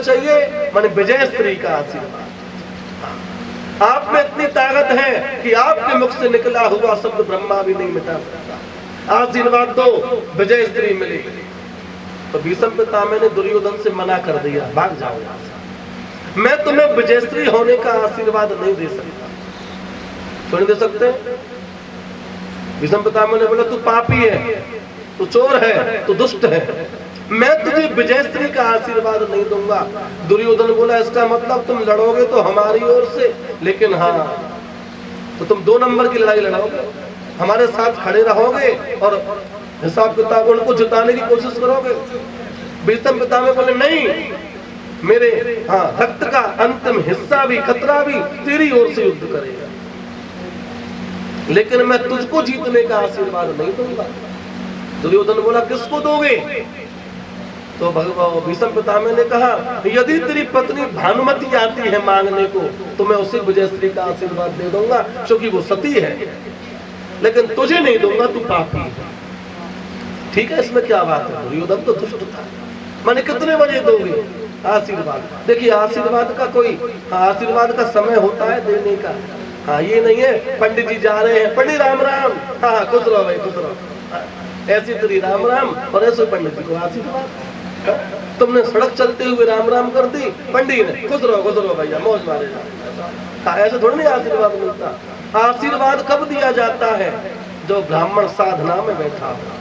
चाहिए माने विजय स्त्री का आशीर्वाद। आप में इतनी ताकत है कि आपके मुख से निकला हुआ शब्द ब्रह्मा भी नहीं मिटा सकता। आशीर्वाद दो, विजय स्त्री मिलेगी। तो भीष्म पितामह ने दुर्योधन से मना कर दिया, भाग जाओ यहाँ से, मैं तुम्हें विजय स्त्री होने का आशीर्वाद नहीं दे सकता। क्यों नहीं दे सकते? भीष्म पितामह ने बोला तू पापी है, तू चोर है, तू दुष्ट है, मैं तुझे विजय स्त्री का आशीर्वाद नहीं दूंगा। दुर्योधन बोला इसका मतलब तुम लड़ोगे तो हमारी ओर से, लेकिन हाँ तो तुम 2 नंबर की लड़ाई लड़ोगे, हमारे साथ खड़े रहोगे और हिसाब किताब उनको जिताने की कोशिश करोगे। भीष्म पितामह बोले नहीं, मेरे रक्त का अंतिम हिस्सा भी खतरा भी तेरी ओर से युद्ध करेगा, लेकिन मैं तुझको जीतने का आशीर्वाद नहीं दूंगा। दुर्योधन बोला किसको दोगे? तो भगवान भीष्म पितामह ने कहा यदि तेरी पत्नी भानुमति आती है मांगने को तो मैं उसे विजय स्त्री का आशीर्वाद दे दूंगा, क्योंकि वो सती है, लेकिन तुझे नहीं दूंगा, तू पापी है। ठीक है, इसमें क्या बात है? दुर्योधन तो दुष्ट था। माने कितने बजे दोगे आशीर्वाद? देखिए आशीर्वाद का कोई आशीर्वाद का समय होता है देने का। हाँ ये नहीं है पंडित जी जा रहे हैं, पंडित राम राम, हाँ खुश रहो भाई खुश रहो, ऐसी तेरी राम राम और ऐसे पंडित जी को आशीर्वाद। तुमने सड़क चलते हुए राम राम कर दी, पंडित ने खुश रहो भैया मौज मारे। ऐसे थोड़ी नहीं आशीर्वाद मिलता। आशीर्वाद कब दिया जाता है? जो ब्राह्मण साधना में बैठा हो,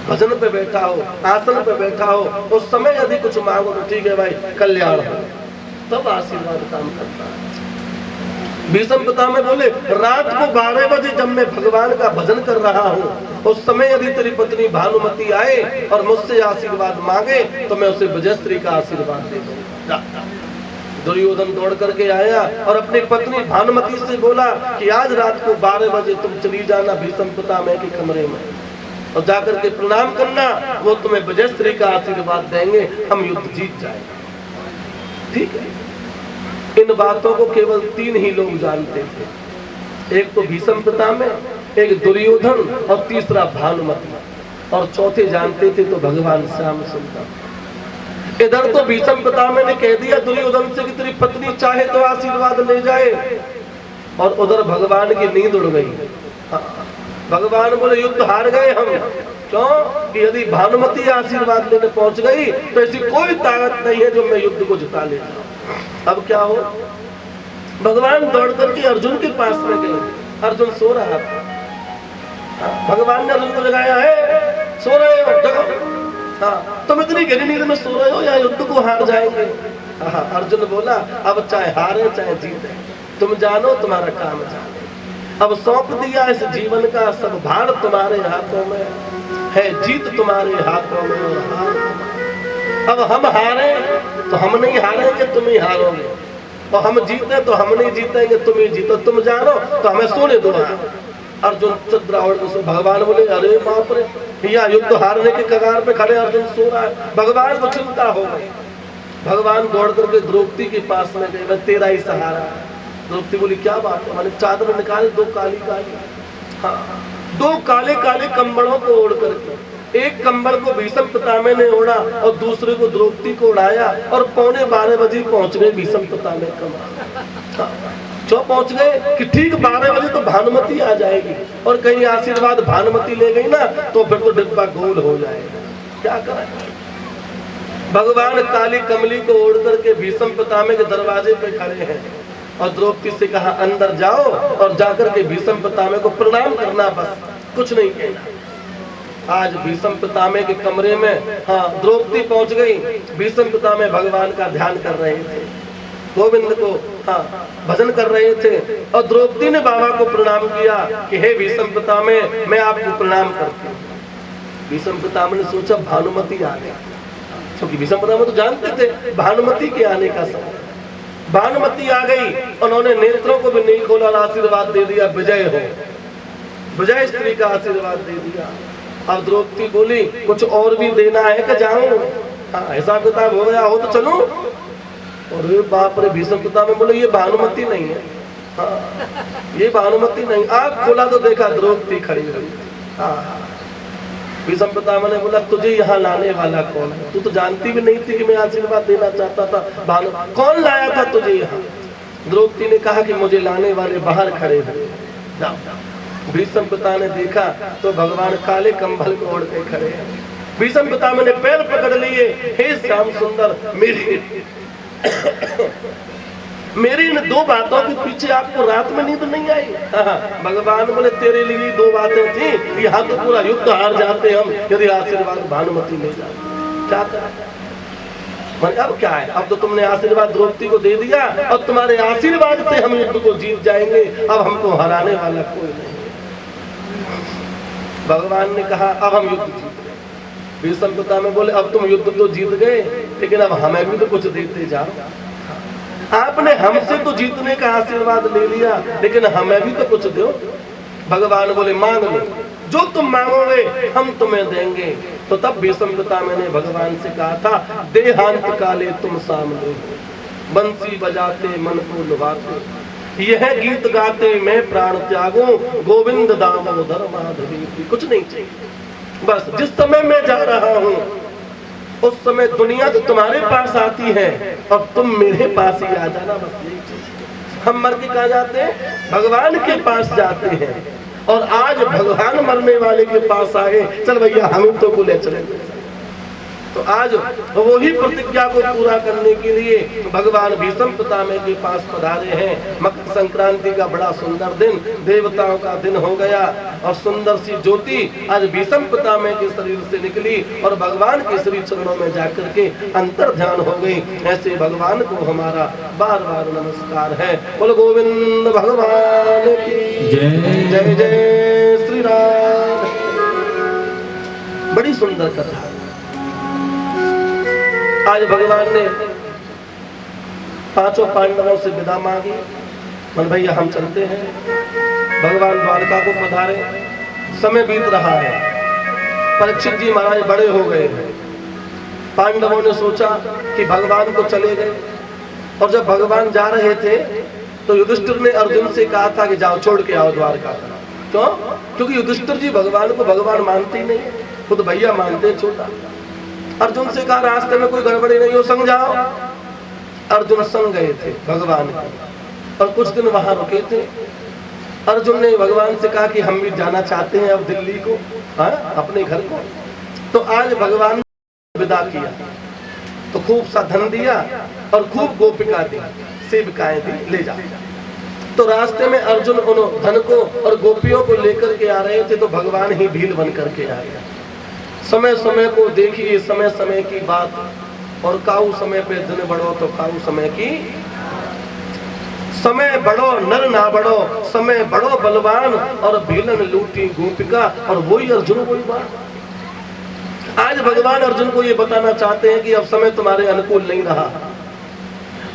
भजन पे बैठा हो, आसन पे बैठा हो, उस समय यदि कुछ मांगो तो ठीक है भाई कल्याण हो, तब आशीर्वाद काम करता है। भीष्म पितामह बोले रात को 12 बजे जब मैं भगवान का भजन कर रहा हूँ, उस समय यदि तेरी पत्नी भानुमति आए और मुझसे आशीर्वाद मांगे तो मैं उसे विजय स्त्री का आशीर्वाद दे दूंगा। दुर्योधन दौड़ करके आया और अपनी पत्नी भानुमति से बोला कि आज रात को 12 बजे तुम चली जाना भीष्म पितामह के कमरे में और जाकर के प्रणाम करना, वो तुम्हें विजय स्त्री का आशीर्वाद देंगे, हम युद्ध जीत जाएंगे। ठीक है, इन बातों को केवल 3 ही लोग जानते थे, एक तो भीष्म पितामह, एक दुर्योधन और तीसरा भानुमति, और चौथे जानते थे तो भगवान श्याम सुंदर। इधर तो भीष्म पितामह ने कह दिया दुर्योधन से कि तेरी पत्नी चाहे तो आशीर्वाद ले जाए, और उधर भगवान की नींद उड़ गई। भगवान बोले युद्ध हार गए हम। क्यों? कि यदि भानुमति आशीर्वाद लेने पहुंच गई तो ऐसी कोई ताकत नहीं है जो मैं युद्ध को जिता ले जाऊं। अब क्या हो? भगवान दौड़ करके अर्जुन के पास में गए। अर्जुन सो रहा था, भगवान ने अर्जुन को जगाया, है सो रहे हो, जगो। तुम इतनी गहरी नींद में सो रहे हो या युद्ध को हार जाएंगे? अर्जुन बोला अब चाहे हारे चाहे जीते, तुम जानो तुम्हारा काम जानो। अब सौंप दिया इस जीवन का सब भार तुम्हारे हाथों में है, जीत तुम्हारे हाथों में और हार। अब हम हारे तो हम नहीं हारेंगे, तुम ही हारोगे, और हम जीते तो हम नहीं जीतेंगे, तुम ही जीतो। तुम जानो तो हमें सोने दो। अर्जुन चंद्रावण को भगवान बोले अरे बाप रे, यहाँ युद्ध हारने के कगार पे खड़े अर्जुन सो रहा है। भगवान को चिंता हो गई। भगवान दौड़ करके द्रौपदी के पास में गए, मैं तेरा ही सहारा। द्रौपदी बोली क्या बात है? मैंने चादर निकाली 2 काली काली, 2 काले काले कंबलों को ओढ़ करके, एक कंबल को भीष्म पितामह ने ओढ़ा और दूसरे को द्रौपदी को उड़ाया, और 11:45 बजे पहुंच गए भीष्म पितामह कमरा। जो पहुंच गए कि ठीक 12 बजे तो भानुमति आ जाएगी, और कहीं आशीर्वाद भानुमति ले गई ना तो फिर तो डिब्बा गोल हो जाएगा। क्या करें? भगवान काली कमली को ओढ़ करके भीष्म पितामह के दरवाजे पे खड़े हैं, और द्रौपदी से कहा अंदर जाओ और जाकर के भीष्म पितामह को प्रणाम करना, बस कुछ नहीं कहना। आज भीष्म पितामह के कमरे में द्रौपदी पहुंच गई। भीष्म पितामह भगवान का ध्यान कर रहे थे, गोविंद को भजन कर रहे थे, और द्रौपदी ने बाबा को प्रणाम किया कि हे भीष्म पितामह मैं आपको प्रणाम करती हूँ। भीष्म पितामह ने सोचा भानुमति आ गई, क्योंकि भीष्म पितामह तो जानते थे भानुमति के आने का समय। भानुमति आ गई, उन्होंने नेत्रों को भी नहीं खोला, आशीर्वाद दे दिया विजय हो, विजय स्त्री का आशीर्वाद दे दिया। अब द्रौपदी बोली कुछ और भी देना है कि जाऊं? हिसाब किताब हो गया हो तो चलो। अरे बाप रे, भीष्म पितामह बोले ये भानुमति नहीं है, ये भानुमति नहीं। आँख खोला तो देखा द्रौपदी खड़ी हुई। भीष्म पितामह ने बोला तुझे यहाँ लाने वाला कौन है? तू तो जानती भी नहीं थी कि मैं आशीर्वाद देना चाहता था। भानु कौन लाया था तुझे यहाँ? द्रौपदी ने कहा कि मुझे लाने वाले बाहर खड़े हैं, जाओ। भीष्म पिता ने देखा तो भगवान काले कंबल को ओढ़ के खड़े हैं। भीष्म पितामह ने पैर पकड़ लिए, हे श्याम सुंदर, मेरी इन दो बातों के पीछे आपको रात में नींद नहीं आई? भगवान बोले तेरे लिए दो बातें थी, यहाँ तो पूरा युद्ध हार जाते हम यदि आशीर्वाद भानुमति ले जाए। क्या करा? अब क्या है? अब तो तुमने आशीर्वाद द्रौपदी को दे दिया और तुम्हारे आशीर्वाद से हम युद्ध को जीत जाएंगे, अब हमको हराने वाला कोई नहीं। भगवान ने कहा अब हम युद्ध जीत गए। भीष्म पितामह बोले अब तुम युद्ध तो जीत गए, लेकिन अब हमें भी तो कुछ देते जाओ। आपने हमसे तो जीतने का आशीर्वाद ले लिया, लेकिन हमें भी तो कुछ दो। भगवान बोले मांग लो, जो तुम मांगोगे हम तुम्हें देंगे। तो तब भीष्म पितामह ने भगवान से कहा था देहांत काले तुम सामने, बंसी बजाते मन को लुभाते, यह गीत गाते मैं प्राण त्यागूं, गोविंद दामोदर माधवी। कुछ नहीं चाहिए, बस जिस समय मैं जा रहा हूँ उस समय दुनिया तो तुम्हारे पास आती है और तुम मेरे पास ही आ जाना, बस यही चीज। हम मर के कहाँ जाते हैं? भगवान के पास जाते हैं। और आज भगवान मरने वाले के पास आए, चल भैया हम तो को ले चले। तो आज वही प्रतिज्ञा को पूरा करने के लिए भगवान भीष्म पितामह के पास पधारे हैं। मकर संक्रांति का बड़ा सुंदर दिन, देवताओं का दिन हो गया और सुंदर सी ज्योति आज भीष्म पितामह के शरीर से निकली और भगवान के श्री चरणों में जाकर के अंतर ध्यान हो गई। ऐसे भगवान को हमारा बार बार नमस्कार है। बोलो गोविंद भगवान की जय। जय जय श्री राम। बड़ी सुंदर कथा। आज भगवान ने पांचों पांडवों से विदा मांगी, मन भैया हम चलते हैं। भगवान द्वारका को पधारे, समय बीत रहा है, परीक्षित जी महाराज बड़े हो गए हैं। पांडवों ने सोचा कि भगवान को चले गए, और जब भगवान जा रहे थे तो युधिष्ठिर ने अर्जुन से कहा था कि जाओ छोड़ के आओ द्वारका। क्यों? क्योंकि युधिष्ठिर जी भगवान को भगवान मानते ही नहीं, खुद भैया मानते छोटा। अर्जुन से कहा रास्ते में कोई गड़बड़ी नहीं हो, संग जाओ। अर्जुन संग गए थे भगवान को और कुछ दिन वहां रुके थे। अर्जुन ने भगवान से कहा कि हम भी जाना चाहते हैं अब दिल्ली को, अपने घर को। तो आज भगवान ने विदा किया तो खूब सा धन दिया और खूब गोपिका दी, सेविकाएं दी, ले जा। तो रास्ते में अर्जुन उन धन को और गोपियों को लेकर के आ रहे थे तो भगवान ही भील बन करके आ गया। समय समय को देखिए, समय समय की बात, और काऊ समय पे दिन बढ़ो तो काऊ समय की। समय बढ़ो नर ना बढ़ो, समय बढ़ो बलवान, और भीलन लूटी गोपिका, और वही अर्जुन वही बात। आज भगवान अर्जुन को ये बताना चाहते हैं कि अब समय तुम्हारे अनुकूल नहीं रहा।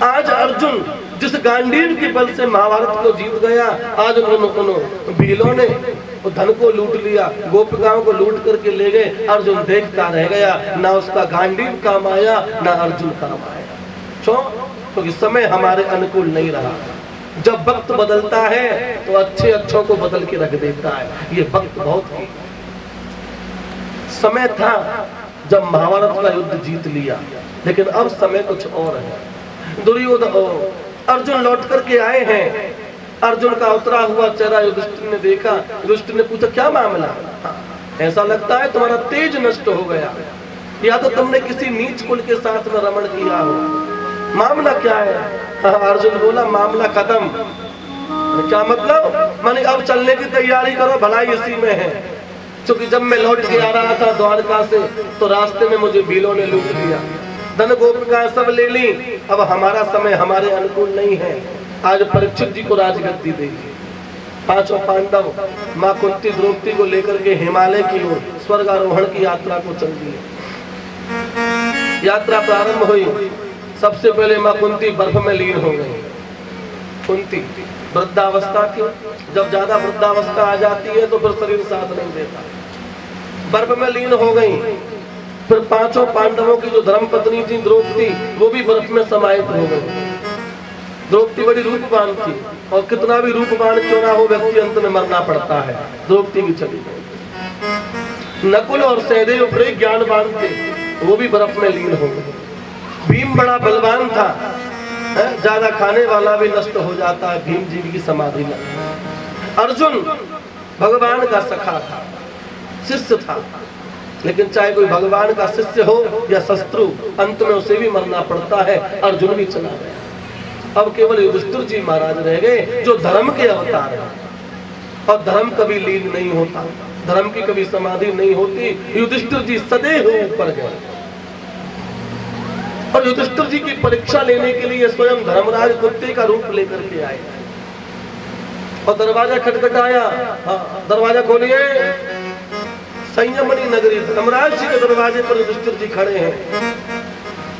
आज अर्जुन जिस गांडीव के बल से महाभारत को जीत गया, आज उन भीलों ने धन को लूट लिया, गोपिकाओं को लूट करके ले गए। अर्जुन देखता रह गया, ना उसका गांडीव काम आया ना अर्जुन काम आया। क्यों? क्योंकि समय हमारे अनुकूल नहीं रहा। जब वक्त बदलता है तो अच्छे अच्छों को बदल के रख देता है। ये वक्त बहुत ही समय था जब महाभारत का युद्ध जीत लिया, लेकिन अब समय कुछ और है। दुर्योधन अर्जुन लौट करके आए हैं। अर्जुन का उतरा हुआ चेहरा युधिष्ठिर ने देखा। युधिष्ठिर ने पूछा क्या मामला? ऐसा लगता है तुम्हारा तेज नष्ट हो गया, या तो तुमने किसी नीच कुल के साथ में रमण किया हो। मामला क्या है? अर्जुन बोला मामला खत्म। क्या मतलब? माने अब चलने की तैयारी करो, भलाई इसी में है। क्योंकि जब मैं लौट के आ रहा था द्वारका से तो रास्ते में मुझे भीलों ने लूट लिया, धन गोपिकाएं सब ले ली। अब हमारा समय हमारे अनुकूल नहीं है। आज परीक्षित जी को राजगद्दी देगी। पांचों पांडव मां कुंती द्रौपदी को लेकर के हिमालय की ओर स्वर्गारोहण की यात्रा को चल दिए। यात्रा प्रारंभ हुई, सबसे पहले मां कुंती बर्फ में लीन हो गई। कुंती वृद्धावस्था थी, जब ज्यादा वृद्धावस्था आ जाती है तो फिर शरीर साथ नहीं देता, बर्फ में लीन हो गई। फिर पांचों पांडवों की जो धर्मपत्नी थी द्रौपदी, वो भी बर्फ में समाहित हो गई। द्रौपदी बड़ी रूपवान थी, और कितना भी रूपवान क्यों ना हो व्यक्ति अंत में मरना पड़ता है। द्रौपदी भी चली गई। नकुल और सहदेव बड़े ज्ञानवान थे, वो भी बर्फ में लीन हो गए। भीम बड़ा बलवान था, ज्यादा खाने वाला भी नष्ट हो जाता है, भीम जी की समाधि में। अर्जुन भगवान का सखा था, शिष्य था, लेकिन चाहे कोई भगवान का शिष्य हो या शत्रु, अंत में उसे भी मरना पड़ता है। अर्जुन भी चला गया। अब केवल युधिष्ठिर जी महाराज रह गए जो धर्म के अवतार हैं, और धर्म कभी लीन नहीं होता, धर्म की कभी समाधि नहीं होती। युधिष्ठिर जी सदैव ऊपर गए, और युधिष्ठिर जी की परीक्षा लेने के लिए स्वयं धर्मराज कुत्ते का रूप लेकर के आए, और दरवाजा खटखटाया। दरवाजा खोलिए। संयमनी नगरी धर्मराज जी के दरवाजे पर युधिष्ठिर जी खड़े हैं,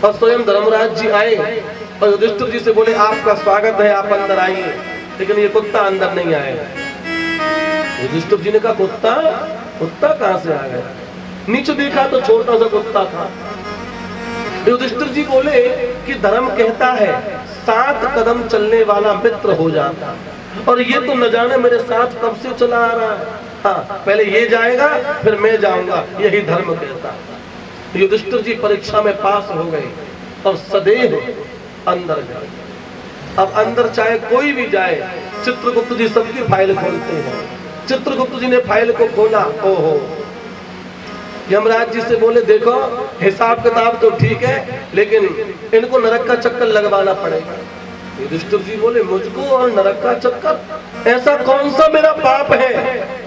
और स्वयं धर्मराज जी आए और युधिष्ठिर जी से बोले, आपका स्वागत है, आप अंदर आइए। लेकिन ये कुत्ता अंदर नहीं आया। युधिष्ठिर जी ने कहा, कुत्ता कहां से आ गया? नीचे देखा तो छोटा सा कुत्ता था। युधिष्ठिर जी बोले कि धर्म कहता है 7 कदम चलने वाला मित्र हो जाता, और ये तो न जाने मेरे साथ कब से चला आ रहा है। हाँ, पहले ये जाएगा फिर मैं जाऊंगा, यही धर्म कहता। युधिष्ठिर जी परीक्षा में पास हो गए और सदैव अंदर गए। अब अंदर चाहे कोई भी जाए, चित्रगुप्त जी सबकी फाइल खोलते हैं। चित्रगुप्त जी ने फाइल को खोला, ओहो। यमराज जी से बोले, देखो हिसाब किताब तो ठीक है, लेकिन इनको नरक का चक्कर लगवाना पड़ेगा। युधिष्ठिर जी बोले, मुझको और नरक का चक्कर? ऐसा कौन सा मेरा पाप है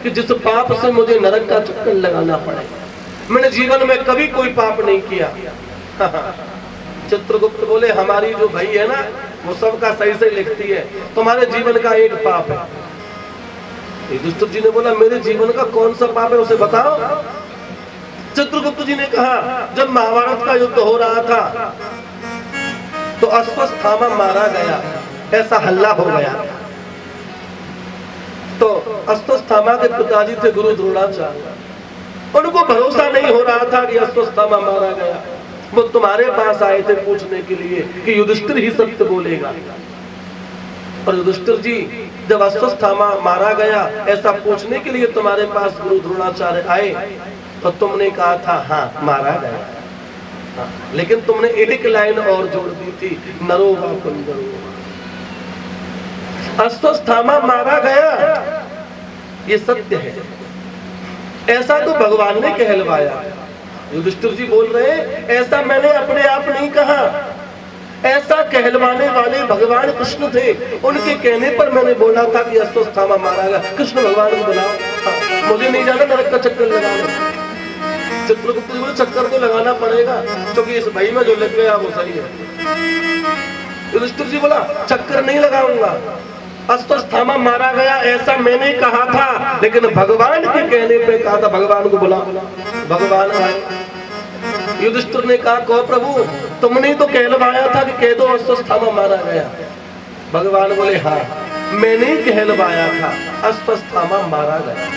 कि जिस पाप से मुझे नरक का चक्कर लगाना पड़ेगा? मैंने जीवन में कभी कोई पाप नहीं किया। चित्रगुप्त बोले, हमारी जो भाई है ना, वो सबका सही सही लिखती है, तुम्हारे जीवन का एक पाप है। युधिष्ठिर जी ने बोला, मेरे जीवन का कौन सा पाप है, उसे बताओ। चित्रगुप्त जी ने कहा, जब महाभारत का युद्ध हो रहा था तो अश्वत्थामा मारा गया, ऐसा हल्ला हो गया। तो अश्वत्थामा के पिताजी थे गुरु द्रोणाचार्य, उनको भरोसा नहीं हो रहा था कि अश्वत्थामा मारा गया। वो तुम्हारे पास आए थे पूछने के लिए कि युधिष्ठिर ही सत्य बोलेगा। और युधिष्ठिर जी जब अश्वत्थामा मारा गया ऐसा पूछने के लिए तुम्हारे पास गुरु द्रोणाचार्य आए, तो तुमने कहा था हाँ मारा गया, हाँ। लेकिन तुमने एक लाइन और जोड़ दी थी, नरो वा कुंजरो। अश्वत्थामा मारा गया, ये सत्य है, ऐसा तो भगवान ने कहलवाया। युधिष्ठिर जी बोल रहे हैं, ऐसा मैंने अपने आप नहीं कहा, ऐसा कहलवाने वाले भगवान कृष्ण थे, उनके कहने पर मैंने बोला था कि अश्वत्थामा मारा गया। कृष्ण भगवान को बुलाओ, हाँ, मुझे नहीं जाना नरक का चक्कर लगाना। चित्रगुप्त जी बोले, चक्कर तो लगाना पड़ेगा, क्योंकि इस भाई में जो लग गया वो सही है। युधिष्ठिर जी बोला, चक्कर नहीं लगाऊंगा, अश्वत्थामा मारा गया ऐसा मैंने कहा था, लेकिन भगवान के कहने पे कहा था। भगवान को बुला, भगवान आए। युधिष्ठिर ने कहा, कहो प्रभु, तुमने तो कहलवाया था कि कह दो अश्वत्थामा मारा गया। भगवान बोले, हाँ मैंने कहलवाया था अश्वत्थामा मारा गया,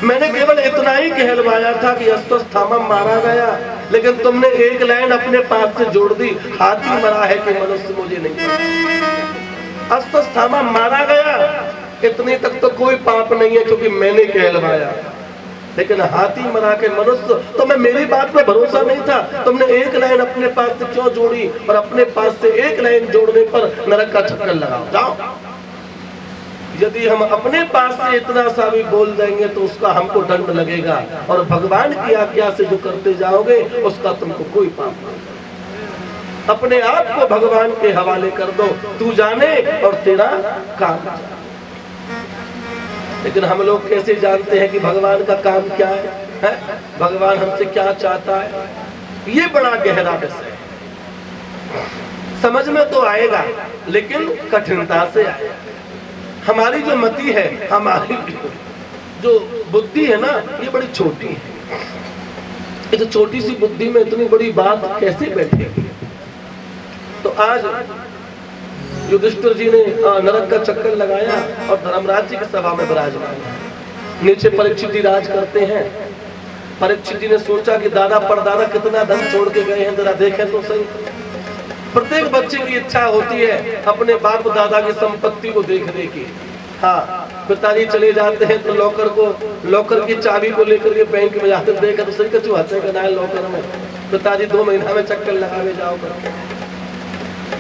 मैंने केवल इतना ही कहलवाया था कि अश्वत्थामा मारा गया, लेकिन तुमने एक लाइन अपने पास से जोड़ दी, हाथी मरा है कि मनुष्य मुझे नहीं पता। अश्वत्थामा मारा गया इतने तक तो कोई पाप नहीं है, क्योंकि मैंने कहलवाया, लेकिन हाथी मरा के मनुष्य, तो मैं मेरी बात पे भरोसा नहीं था, तुमने एक लाइन अपने पास से क्यों जोड़ी, और अपने पास से एक लाइन जोड़ने पर नरक का चक्कर लगाओ। जाओ, यदि हम अपने पास से इतना सा भी बोल देंगे तो उसका हमको दंड लगेगा, और भगवान की आज्ञा से जो करते जाओगे उसका तुमको कोई पाप नहीं। अपने आप को भगवान के हवाले कर दो, तू जाने और तेरा काम जाने। लेकिन हम लोग कैसे जानते हैं कि भगवान का काम क्या है? भगवान हमसे क्या चाहता है? ये बड़ा गहरा विषय है, समझ में तो आएगा लेकिन कठिनता से आएगा। हमारी जो मति है, हमारी जो बुद्धि है ना, ये बड़ी छोटी है। ये तो छोटी सी बुद्धि में इतनी बड़ी बात कैसे बैठेगी? तो आज युधिष्ठिर जी ने नरक का चक्कर लगाया और धर्मराज जी की सभा में विराजमान। नीचे परीक्षित जी राज करते हैं। परीक्षित जी ने सोचा कि दादा परदादा कितना धन छोड़ के गए हैं, जरा देखें तो सही। प्रत्येक बच्चे की इच्छा होती है अपने बाप दादा की संपत्ति को देखने की। हाँ, पिताजी चले जाते हैं तो लॉकर की चाबी को लेकर के बैंक में जाते, देखा तो सही कचू हाथे का ना लॉकर में, पिताजी 2 महीना में चक्कर लगावे जाओ करके।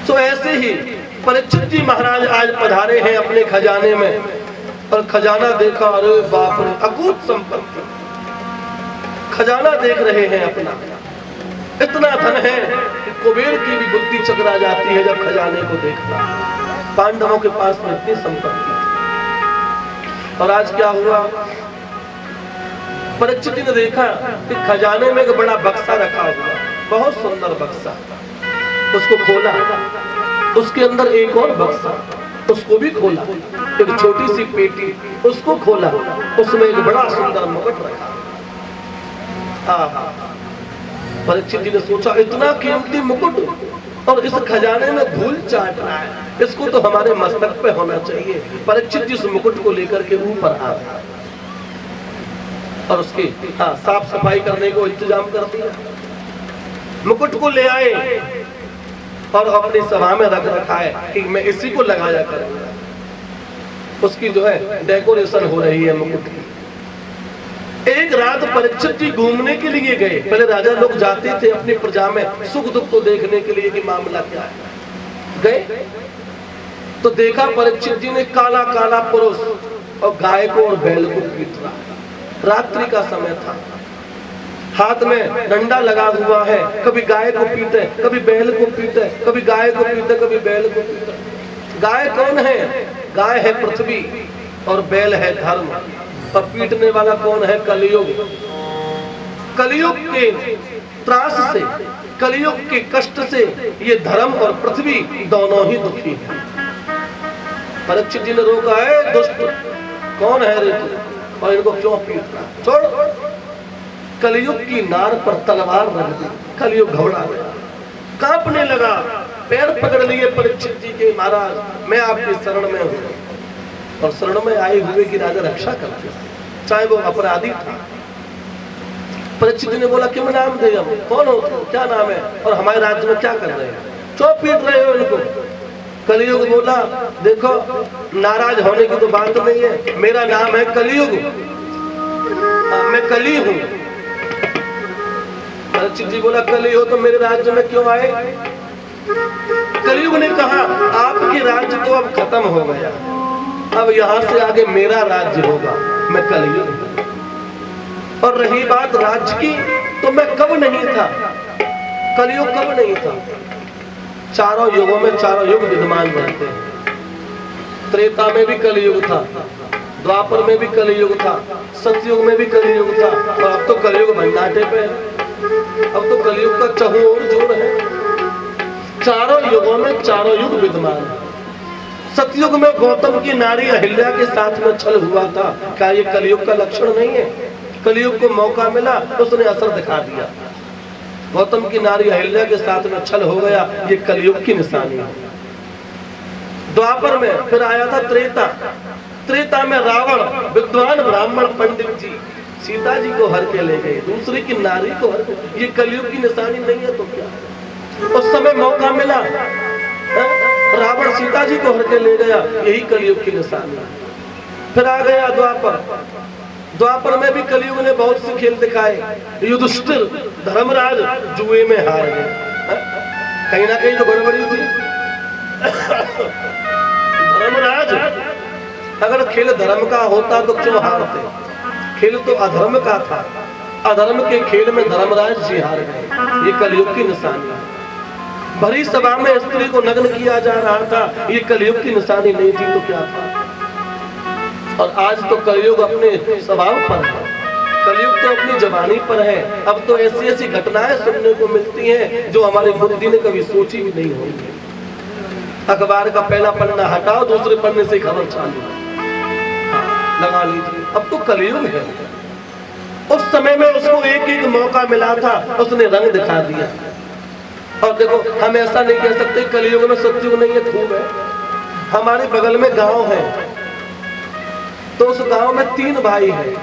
तो ऐसे ही परीक्षित जी महाराज आज पधारे हैं अपने खजाने में, और खजाना देखा, अरे बाप रे, अकूत संपत्ति, खजाना देख रहे हैं अपना, इतना धन है कि कुबेर की भी बुद्धि चकरा जाती है जब खजाने को देखता है। पांडवों के पास में इतनी संपत्ति थी। और आज क्या हुआ, परीक्षित जी ने देखा कि खजाने में एक बड़ा बक्सा रखा हुआ, बहुत सुंदर बक्सा, उसको खोला, उसके अंदर एक और बक्सा, उसको भी खोला, एक छोटी सी पेटी, उसको खोला, उसमें एक बड़ा सुंदर मुकुट रखा। परीक्षित जी ने सोचा, इतना कीमती मुकुट और इस खजाने में धूल चाट रहा है, इसको तो हमारे मस्तक पे होना चाहिए। परीक्षित जी उस मुकुट को लेकर के ऊपर आ गए और उसकी साफ सफाई करने को इंतजाम कर दिया। मुकुट को ले आए और अपनी सभा में रख रखा है कि मैं इसी को लगाया करूंगा। उसकी जो है डेकोरेशन हो रही है मुकुट की। एक रात परीक्षित जी घूमने के लिए गए। पहले राजा लोग जाते थे अपनी प्रजा में सुख दुख को देखने के लिए कि मामला क्या है। गए तो देखा परीक्षित जी ने काला काला पुरुष और गाय को और बैल को पीट रहा। रात्रि का समय था, हाथ में डंडा लगा हुआ है, कभी गाय को पीटे, कभी बैल को पीटे, कभी गाय को पीटे, कभी बैल को पीटे। गाय कौन है? गाय है पृथ्वी और बैल है धर्म, और पीटने वाला कौन है? कलयुग। कलयुग के त्रास से, कलयुग के कष्ट से ये धर्म और पृथ्वी दोनों ही दुखी हैं। परीक्षित जी ने रोका, है दुष्ट, कौन है रे तू, और इनको क्यों पीट रहा? छोड़। कलयुग की नार पर तलवार रख दी। कलयुग घबरा गया, कांपने लगा, पैर पकड़ लिए परीक्षित जी के, महाराज मैं आपकी शरण में हूँ, और शरण में आए हुए की राजा रक्षा करते, चाहे वो अपराधी था। परीक्षित जी ने बोला, क्यों नाम दे, हम कौन हो, क्या नाम है, और हमारे राज्य में क्या कर रहे हैं, क्यों पीट रहे हो इनको? कलयुग बोला, देखो नाराज होने की तो बात नहीं है, मेरा नाम है कलयुग, मैं कली हूँ। परीक्षित जी बोला, कली हो तो मेरे राज्य में क्यों आए? कलयुग ने कहा, आपके राज्य तो अब खत्म हो गया, अब यहाँ से आगे मेरा राज्य होगा, मैं कलयुग। और रही बात राज्य की, तो मैं कब नहीं था, कलयुग कब नहीं था। चारों युगों में चारों युग विद्यमान रहते हैं। त्रेता में भी कलयुग था, द्वापर में भी कलयुग था, सतयुग में भी कलयुग था, और अब तो कलयुग भन्नाटे पे है। अब तो कलयुग का चहुओर जोर है। चारों युगों में चारों युग विद्यमान है। सतयुग में गौतम की नारी अहिल्या के साथ में छल हुआ था, क्या ये कलयुग का लक्षण नहीं है? कलयुग को मौका मिला, उसने असर दिखा दिया। गौतम की नारी अहिल्या के साथ में छल हो गया, ये कलयुग की निशानी है। द्वापर में फिर आया था त्रेता। त्रेता में रावण विद्वान ब्राह्मण पंडित जी सीता जी को हर के ले गए, दूसरी की नारी को हर के। ये कलयुग की निशानी नहीं है तो क्या? उस समय मौका मिला, रावण सीता जी को हर के ले गया, यही कलयुग की निशानी है। फिर आ गया द्वापर। द्वापर में भी कलयुग ने बहुत से खेल दिखाए। युधिष्ठिर धर्मराज जुए में हार गए, कहीं ना कहीं तो गड़बड़ी थी। धर्मराज, अगर खेल धर्म का होता तो क्यों हारते? खेल तो अधर्म का था, अधर्म के खेल में धर्मराज जी हार गए, ये कलयुग की निशानी है। भरी सभा में स्त्री को नग्न किया जा रहा था, ये कलयुग की निशानी नहीं थी तो क्या था? और आज तो कलयुग अपने स्वभाव पर है, कलयुग तो अपनी जवानी पर है। अब तो ऐसी ऐसी घटनाएं सुनने को मिलती हैं जो हमारी बुद्धि ने कभी सोची भी नहीं होगी। अखबार का पहला पन्ना हटाओ, दूसरे पन्ने से खबर चालू लगा लीजिए। अब तो कलयुग है। उस समय में उसको एक एक मौका मिला था, उसने रंग दिखा दिया। और देखो, हम ऐसा नहीं कह सकते कलयुग में सतयुग नहीं है, खूब है। हमारे बगल में गांव है, तो उस गांव में 3 भाई हैं।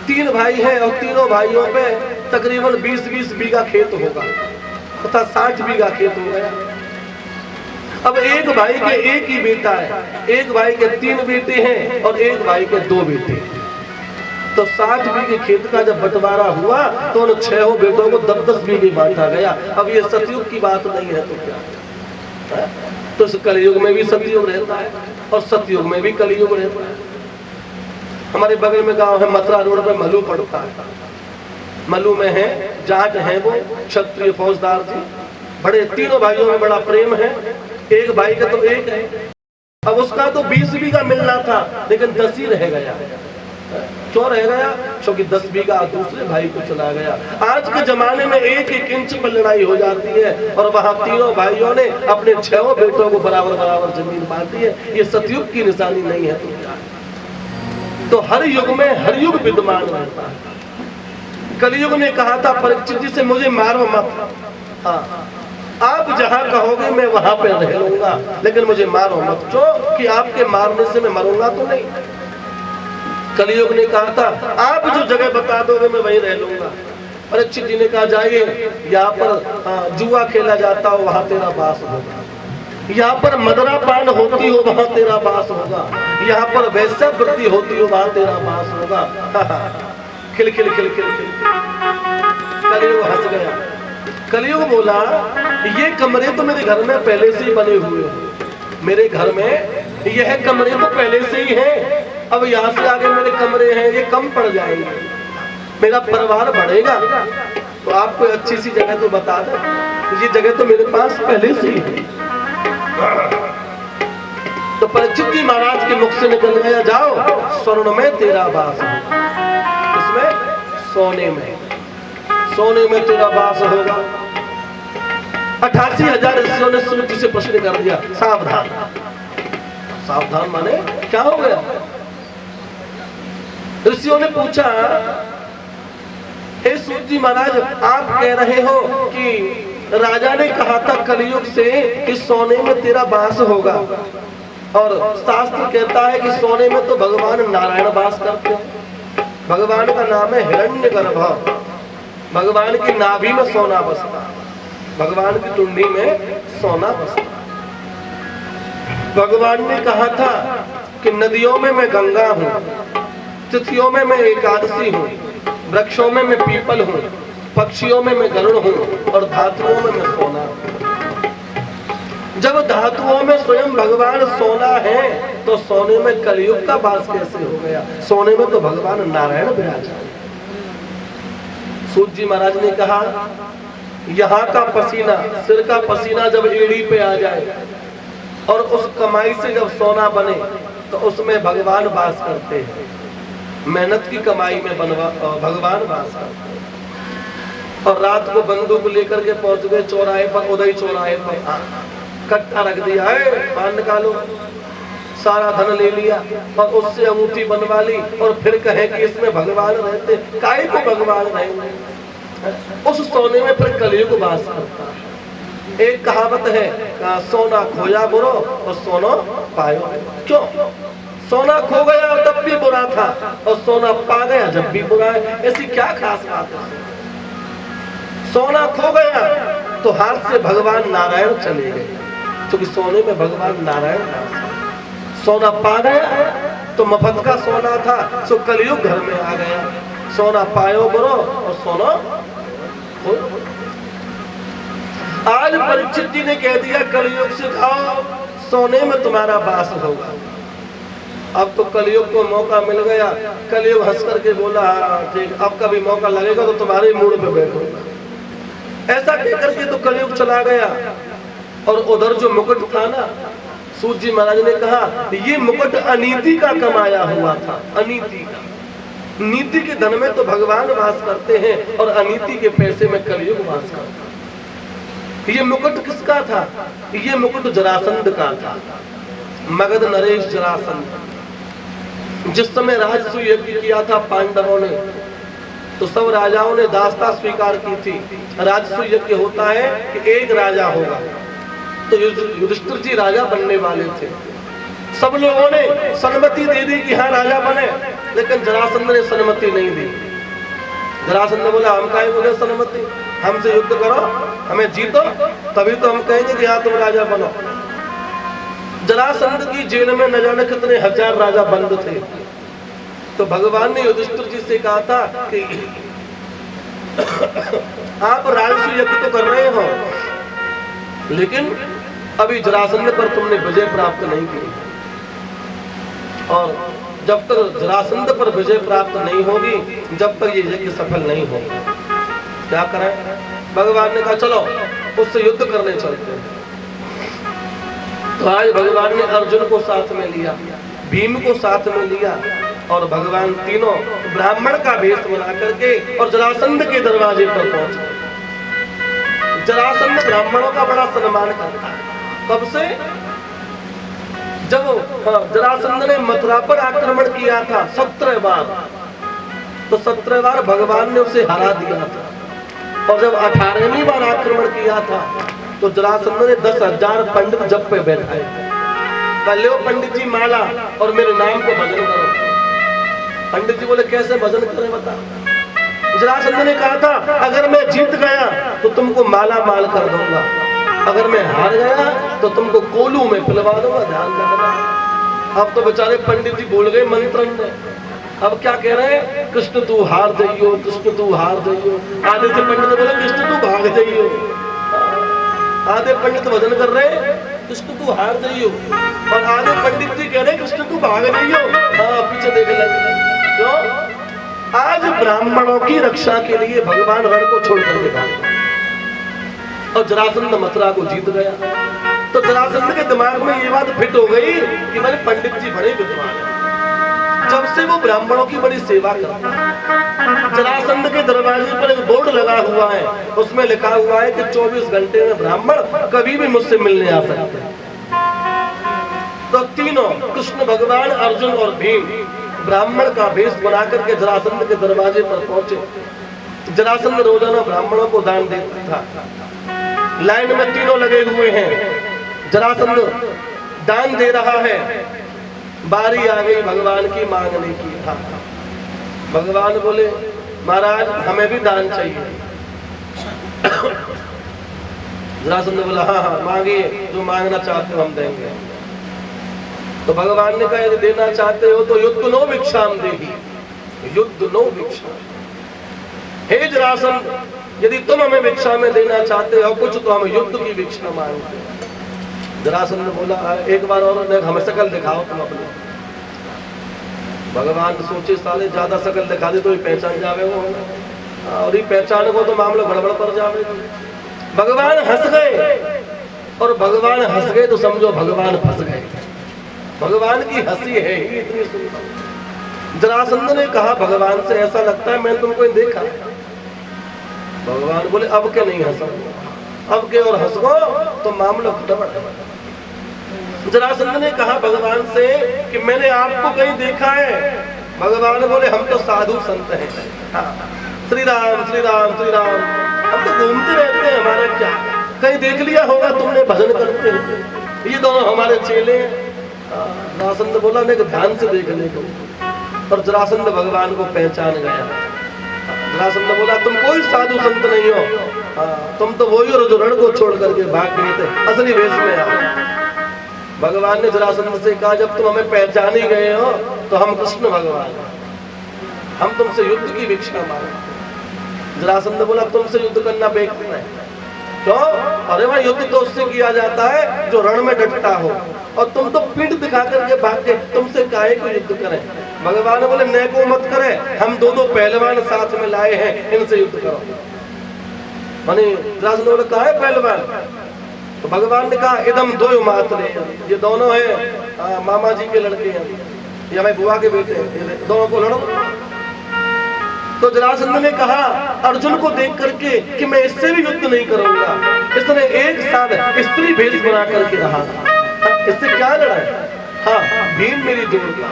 3 भाई हैं और तीनों भाइयों पे तकरीबन 20-20 बीघा खेत होगा, तथा 60 बीघा खेत हो गया। अब एक भाई के एक ही बेटा है, एक भाई के 3 बेटे हैं और एक भाई के 2 बेटे। तो 60 बीघे खेत का जब बंटवारा हुआ तो उन 6 बेटों को 10-10 बीघे बांटा गया। अब ये सतयुग की बात नहीं है तो क्या है? तो इस कलयुग में भी सतयुग रहता है और सतयुग में भी कलयुग रहता है। हमारे बगल में गांव है, मथुरा रोड पे मल्लू पड़ता है। मल्लू में है जाट है, वो क्षत्रिय फौजदार जी, बड़े तीनों भाइयों में बड़ा प्रेम है। एक भाई का तो एक है, अब उसका तो 20 बीघा मिलना था लेकिन 10 ही रह गया। क्यों रह गया? क्योंकि 10 बीघा दूसरे भाई को चला गया। आज के जमाने में 1-1 इंच पर लड़ाई हो जाती है और वहां तीनों भाइयों ने अपने 6 बेटों को बराबर बराबर जमीन बांटी है। ये सतयुग की निशानी नहीं है तो हर युग में हर युग विद्यमान रहता है। कलयुग ने कहा था परीक्षित जी से, मुझे मारो मत, हाँ आप जहां कहोगे मैं वहां पे रह लूंगा, लेकिन मुझे मारो मत। क्यों? कि आपके मारने से मैं मरूंगा तो नहीं। कलयुग ने कहा था आप जो जगह बता दोगे मैं वहीं रह लूंगा। परीक्षित जी ने कहा जाइए, यहाँ पर जुआ खेला जाता हो वहां तेरा वास होगा, यहाँ पर मदरा पान होती हो वहां तेरा वास होगा, यहाँ पर वैश्यावृत्ति होती हो वहां तेरा वास होगा। खिल खिल खिल खिल खिल। कलयुग हंस गया। कलयुग बोला ये कमरे तो मेरे घर में पहले से ही बने हुए हैं, मेरे घर में यह कमरे तो पहले से ही हैं, अब यहाँ से आगे मेरे कमरे हैं ये कम पड़ जाएंगे, मेरा परिवार बढ़ेगा, तो आप कोई अच्छी सी जगह तो बता दो, ये जगह तो मेरे पास पहले से ही है। तो परीक्षित जी महाराज के मुख से निकल गया, जाओ स्वर्ण में तेरा वास होगा। इसमें सोने में तेरा वास होगा। 88,000 ऋषियों ने सूर्य जी से प्रश्न कर दिया, सावधान। सावधान माने क्या हो गया? ऋषियों ने पूछा, हे सूर्य जी महाराज आप कह रहे हो कि राजा ने कहा था कलयुग से कि सोने में तेरा वास होगा, और शास्त्र कहता है कि सोने में तो भगवान नारायण वास करते हैं। भगवान का नाम है हिरण्यगर्भ, भगवान की नाभि में सोना बसता, भगवान की टुंडी में सोना बसता। भगवान ने कहा था कि नदियों में मैं गंगा हूँ, तिथियों में मैं एकादशी हूँ, वृक्षों में मैं पीपल हूँ, पक्षियों में मैं गरुड़ हूँ और धातुओं में मैं सोना हूँ। जब धातुओं में स्वयं भगवान सोना है तो सोने में कलयुग का वास कैसे हो गया? सोने में तो भगवान नारायण विराज। सूर्य जी महाराज ने कहा यहाँ का पसीना, सिर का पसीना जब एड़ी पे आ जाए और उस कमाई से जब सोना बने तो उसमें भगवान वास करते हैं। मेहनत की कमाई में भगवान वास करते हैं। और रात को बंदूक लेकर के पहुंच गए चौराहे पर, उदय चौराहे पर कट्टा रख दिया है, पान निकालो, सारा धन ले लिया और उससे अंगूठी बनवा ली और फिर कहे कि इसमें भगवान रहते, काहे को भगवान रहेंगे? उस सोने में फिर कलयुग वास करता है। एक कहावत है, सोना खोया बुरो और सोना पायो। क्यों? सोना खो गया तब भी बुरा था और सोना पा गया जब भी बुरा है। ऐसी क्या खास बात है? सोना खो गया तो हाथ से भगवान नारायण चले गए, क्योंकि सोने में भगवान नारायण था। सोना पा गया तो मफत का सोना था, सो कलयुग घर में आ गया। सोना पायो बुरो और सोना खो। आज परीक्षित जी ने कह दिया कलयुग से खाओ, सोने में तुम्हारा वास होगा। अब तो कलयुग को मौका मिल गया। कलयुग हंस करके बोला, ठीक, अब कभी मौका लगेगा तो तुम्हारे मूड पे बैठूंगा। ऐसा कहकर के तो कलयुग चला गया। और उधर जो मुकुट था ना, सूर्य जी महाराज ने कहा ये मुकुट अनीति का कमाया हुआ था, अनीति का। नीति के धन में तो भगवान वास करते हैं और अनीति के पैसे में कलयुग वास करता है। ये मुकुट किसका था? ये मुकुट जरासंध का था, मगध नरेश जरासंध। जिस समय राजसूय यज्ञ किया था पांडवों ने, तो सब राजाओं ने दासता स्वीकार की थी। राजसूय यज्ञ होता है कि एक राजा होगा, तो युधिष्ठिर जी राजा बनने वाले थे। सब लोगों ने सम्मति दे दी कि हाँ राजा बने, लेकिन जरासंध ने सम्मति नहीं दी। जरासंध ने बोला हम काहे को दे सम्मति, हमसे युद्ध करो, हमें जीतो, तभी तो हम कहेंगे कि हाँ तुम राजा बनो। जरासंध की जेल में न जाने कितने हजार राजा बंद थे। तो भगवान ने युधिष्ठिर जी से कहा था कि आप राजसूय यज्ञ तो कर रहे हो, लेकिन अभी जरासंध पर तुमने विजय प्राप्त नहीं की, और जब तक जरासंध पर विजय प्राप्त नहीं होगी, जब तक ये यज्ञ सफल नहीं होगा, क्या करें? भगवान ने कहा चलो उससे युद्ध करने चलते हैं। तो आज भगवान ने अर्जुन को साथ में लिया, भीम को साथ में लिया, और भगवान तीनों ब्राह्मण का वेश बना करके और जरासंध के दरवाजे पर पहुंचे। जरासंध ब्राह्मणों का बड़ा सम्मान करता है। कब से? जब जरासंध ने मथुरा पर आक्रमण किया था 17 बार, तो 17 बार भगवान ने उसे हरा दिया था, और जब 18वीं बार आक्रमण किया था तो जरासंध ने 10,000 पंडित जप पे बैठाए। पहले वो पंडित जी माला और मेरे नाम को भजन करो। पंडित जी बोले कैसे भजन करें बता? जरासंध ने कहा था अगर मैं जीत गया तो तुमको माला माल कर दूंगा, अगर मैं हार गया तो तुमको कोलू में पिलवा दूंगा, ध्यान रखना। अब तो बेचारे पंडित जी बोल गए मंत्र में, अब क्या कह रहे हैं? कृष्ण तू हार जाइयो, कृष्ण तू हार जाइयो। आधे से पंडित बोले कृष्ण तू भाग जाइयो, आधे पंडित भजन कर रहे कृष्ण तू हार जाइयो, और आधे पंडित जी कह रहे कृष्ण तू भाग जाइयो। पीछे देख लगे क्यों? आज ब्राह्मणों की रक्षा के लिए भगवान रण को छोड़ करके भागे, और जरासंध मथुरा को जीत गया। तो जरासंध के दिमाग में ये बात फिट हो गई कि मेरे पंडित जी बड़े विद्वान हैं। जब से वो ब्राह्मणों की बड़ी सेवा करता है, जरासंध के दरवाजे पर एक बोर्ड लगा हुआ है, उसमें लिखा हुआ है कि 24 घंटे में ब्राह्मण कभी भी मुझसे मिलने आ सकते हैं। तो तीनों कृष्ण भगवान, अर्जुन और भीम ब्राह्मण का वेश बना करके जरासंध के दरवाजे पर पहुंचे। जरासंध रोजाना ब्राह्मणों को दान देता था। लाइन में तीनों लगे हुए हैं, जरासंध दान दे रहा है। बारी आ गई भगवान की मांगने की। भगवान बोले महाराज हमें भी दान चाहिए। जरासंध बोला हाँ मांगिए, जो मांगना चाहते हो हम देंगे। तो भगवान ने कहा यदि देना चाहते हो तो युद्ध नो भिक्षाम देही, युद्ध नो भिक्षा। हे जरासंध, यदि तुम हमें भिक्षा में देना चाहते हो कुछ तो हम युद्ध की भिक्षा मांगते हैं। जरासंध बोला एक बार और हमें शकल दिखाओ तुम अपने। भगवान सोचे साले ज्यादा शकल दिखा दे तो ये पहचान जावे वो, और ये पहचान को तो मामला गड़बड़ कर जावे। भगवान हंस गए, और भगवान हंस गए तो समझो भगवान फंस गए। भगवान की हंसी है ही इतनी सुंदर। जरासंध ने कहा भगवान से ऐसा लगता है मैंने तुमको देखा। भगवान बोले अब के नहीं हंसो, अब के और हंसो तो मामला गड़बड़। जरासंध ने कहा भगवान से कि मैंने आपको कहीं देखा है। भगवान बोले हम तो साधु संत हैं। श्री राम श्री राम श्री राम, हम तो घूमते रहते हैं, हमारा क्या? कहीं देख लिया होगा तुमने भजन करते हुए, ये दोनों हमारे चेले हैं। जरासंध बोला नहीं ध्यान से देखने को, और जरासंध भगवान को पहचान गया। जरासंध बोला तुम कोई साधु संत नहीं हो, तुम तो वही हो जो रण को छोड़ करके भाग गए थे, असली वेश में आओ। भगवान ने जरासंध से कहा जब तुम हमें पहचान ही गए हो तो हम कृष्ण भगवान, हम तुमसे युद्ध की भिक्षा मांगते। जरासंध बोला तुमसे युद्ध करना बेकार है। क्यों? अरे भाई युद्ध तो उससे किया जाता है जो रण में डटता हो, और तुम तो पीठ दिखा करके भाग के, तुमसे काहे को युद्ध करें? भगवान बोले न को मत करे, हम दो पहलवान साथ में लाए हैं, इनसे युद्ध करो। माने जरासंध बोले काहे पहलवान? तो भगवान ने कहा इदम दो मात्र, ये दोनों है मामा जी के लड़के हैं, ये हमारी बुआ के बेटे हैं, दोनों को लड़ो। तो जरासंध ने कहा अर्जुन को देख करके कि मैं इससे भी युद्ध नहीं करूंगा, इसने एक साथ स्त्री भेष बना करके रहा, इससे क्या लड़ा है? हाँ भीम मेरी जोड़ता।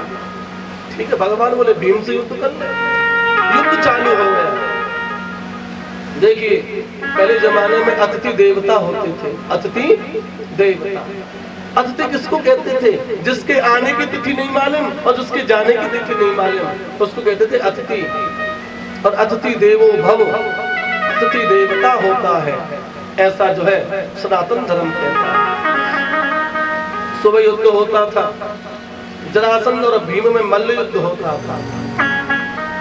ठीक है, भगवान बोले भीम से युद्ध कर ले। युद्ध चालू हो गया। देखिए पहले जमाने में अतिथि देवता होते थे, अतिथि देवता। अतिथि किसको कहते थे? जिसके आने की तिथि नहीं मालूम और जिसके जाने की तिथि नहीं मालूम, उसको कहते थे अतिथि। और अतिथि देवो भव, अतिथि देवता होता है, ऐसा जो है सनातन धर्म कहता है। सुबह युद्ध होता था, जरासंध और भीम में मल्ल युद्ध होता था,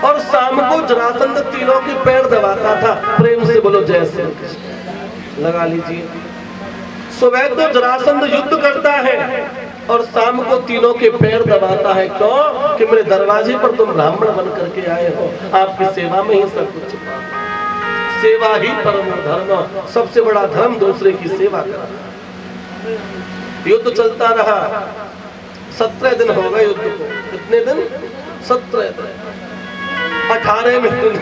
और शाम को जरासंध तीनों के पैर दबाता था। प्रेम से बोलो जय श्री कृष्ण लगा लीजिए। सुबह तो जरासंध युद्ध करता है और शाम को तीनों के पैर दबाता है। क्यों? कि मेरे दरवाजे पर तुम ब्राह्मण बन करके आए हो, आपकी सेवा में ही सब कुछ। सेवा ही परम धर्म, सबसे बड़ा धर्म दूसरे की सेवा करना। युद्ध चलता रहा, 17 दिन हो गए युद्ध को। कितने दिन? 17 दिन। 18वें दिन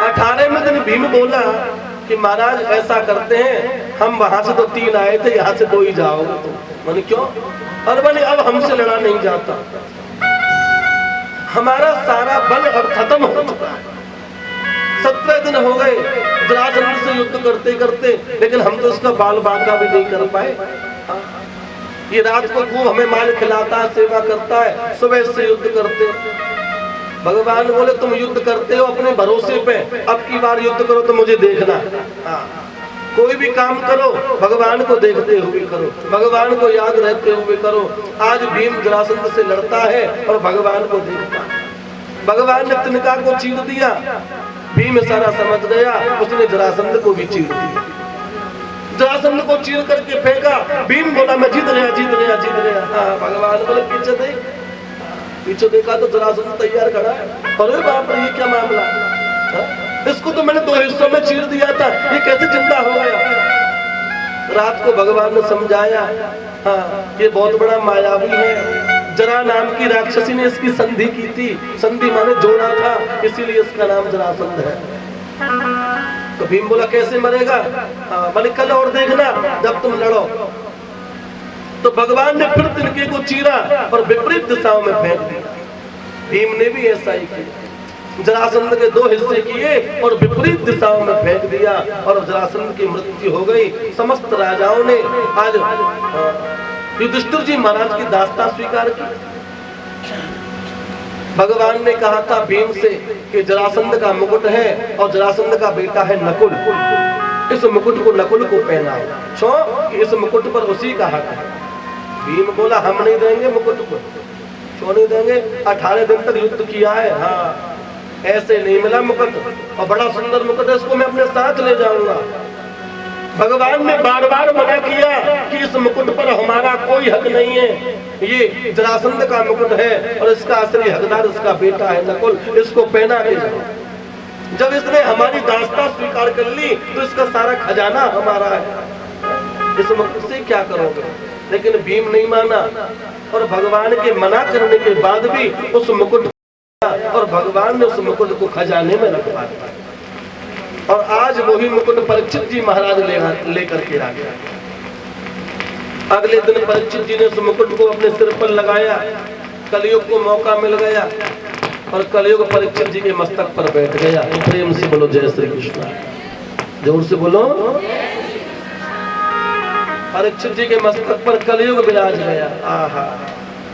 18वें दिन भीम बोला कि महाराज ऐसा करते हैं, हम वहां से तो 3 आए थे, यहाँ से 2 ही जाओगे तुम। मैंने क्यों? और बोले अब हमसे लड़ा नहीं जाता, हमारा सारा बल अब खत्म हो चुका है। 17 दिन हो गए जरासंध से युद्ध करते करते, लेकिन हम तो उसका बाल बांका भी नहीं कर पाए। ये रात को खूब हमें माल खिलाता है, सेवा करता है, सुबह से युद्ध करते। भगवान बोले तुम युद्ध करते हो अपने भरोसे पे, अब की बार युद्ध करो तो मुझे देखना। कोई भी काम करो भगवान को देखते हुए करो, भगवान को याद रहते हुए करो। आज भीम जरासंध से लड़ता है और भगवान को देखता है। भगवान ने तिनका को चीर दिया, भीम सारा समझ गया, उसने जरासंध को भी चीर दिया। जरासंध को चीर करके फेंका, भीम बोला मैं जीत गया जीत गया जीत गया। भगवान बोले पीछे देख। पीछे देखा तो जरासंध तैयार खड़ा है। अरे बाप रे, ये क्या मामला है? इसको तो मैंने 2 हिस्सों में चीर दिया था, ये कैसे जिंदा हो गया? रात को भगवान ने समझाया, हाँ ये बहुत बड़ा मायावी है। जरा नाम की राक्षसी ने इसकी संधि की थी, संधि माने जोड़ा था, इसीलिए इसका नाम जरासंध है। तो भीम बोला कैसे मरेगा? बोले कल और देखना जब तुम लड़ो। तो भगवान ने फिर तिनके को चीरा और विपरीत दिशाओं में फेंक दिया। भीम ने भी ऐसा ही किया, जरासंध के 2 हिस्से किए और विपरीत दिशाओं में फेंक दिया और जरासंध की मृत्यु हो गई। समस्त राजाओं ने आज युधिष्ठिर जी महाराज की दास्ता स्वीकार की। भगवान ने कहा था भीम से कि जरासंध का मुकुट है और जरासंध का बेटा है नकुल, इस मुकुट को नकुल को पहनाओ। क्यों? कि इस मुकुट पर उसी का हक है। भीम बोला हम नहीं देंगे मुकुट को। क्यों नहीं देंगे? 18 दिन तक युद्ध किया है, हाँ ऐसे नहीं मिला मुकुट, और बड़ा सुंदर मुकुट है, इसको मैं अपने साथ ले जाऊंगा। भगवान ने बार बार मना किया कि इस मुकुट पर हमारा कोई हक नहीं है, ये जरासंध का मुकुट है और इसका असली हकदार इसका बेटा है नकुल, इसको पहना के जाओ। जब इसने हमारी दास्ता स्वीकार कर ली तो इसका सारा खजाना हमारा है, इस मुकुट से क्या करोगे? लेकिन भीम नहीं माना और भगवान के मना करने के बाद भी उस मुकुट, और भगवान ने उस मुकुट को खजाने में रखवा दिया। और आज वही मुकुट परीक्षित जी महाराज लेकर के आ गया। अगले दिन परीक्षित जी ने उस मुकुट को अपने सिर पर लगाया, कलयुग को मौका मिल गया और कलयुग परीक्षित जी के मस्तक पर बैठ गया। प्रेम से बोलो जय श्री कृष्ण, जोर से बोलो। परीक्षित जी के मस्तक पर कलयुग विराज गया। आहा,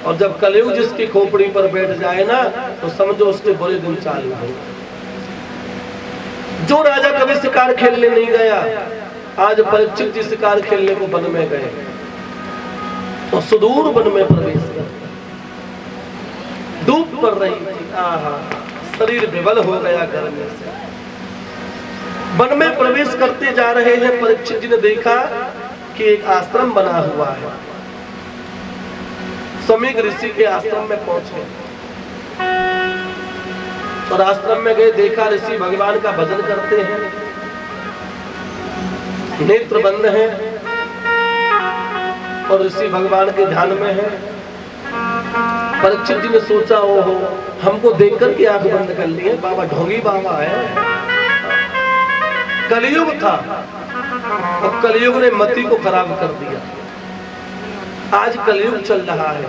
और जब कलयुग जिसकी खोपड़ी पर बैठ जाए ना तो समझो उसके बुरे दिन चालू हो। जो राजा कभी शिकार खेलने नहीं गया, आज परीक्षित जी शिकार खेलने को वन में गए और सुदूर वन में प्रवेश किया। धूप पड़ रही थी, आहा, शरीर विवल हो गया गर्मी से। वन में प्रवेश करते जा रहे हैं, परीक्षित जी ने देखा कि एक आश्रम बना हुआ है। समीक ऋषि के आश्रम में पहुंचे और आश्रम में गए, देखा ऋषि भगवान का भजन करते हैं, नेत्र बंद हैं और ऋषि भगवान के ध्यान में हैं। परीक्षित जी ने सोचा ओहो, हमको देख करके आंख बंद कर लिए, बाबा ढोंगी बाबा है। कलयुग था और कलयुग ने मति को खराब कर दिया। आज कलयुग चल रहा है,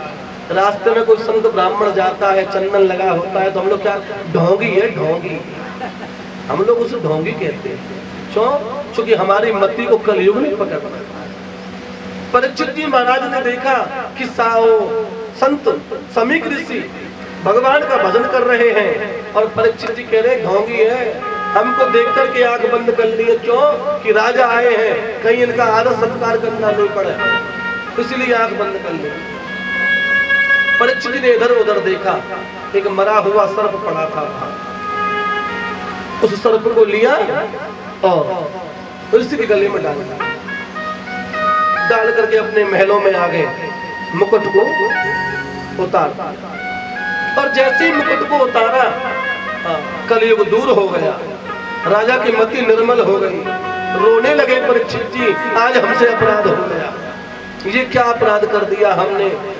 रास्ते में कोई संत ब्राह्मण जाता है, चंदन लगा होता है तो हम लोग क्या, ढोंगी है ढोंगी, हम लोग उसे ढोंगी कहते हैं। क्यों? क्योंकि हमारी मति को कलयुग नहीं पकड़ता। परीक्षित जी महाराज ने देखा कि संत समीक ऋषि भगवान का भजन कर रहे हैं और परीक्षित जी कह रहे ढोंगी है, हमको देख करके आंख बंद कर लिए, क्यों कि राजा आए हैं, कहीं इनका आदर सत्कार करना नहीं पड़े, इसलिए आंख बंद कर ली। परीक्षित जी ने इधर उधर देखा, एक मरा हुआ सर्प पड़ा था, उस सर्प को लिया और ऋषि के गले में डाल करके अपने महलों में आ गए, मुकुट को उतारा, और जैसे ही मुकुट को उतारा कलयुग दूर हो गया, राजा की मति निर्मल हो गई, रोने लगे परीक्षित जी, आज हमसे अपराध हो गया, ये क्या अपराध कर दिया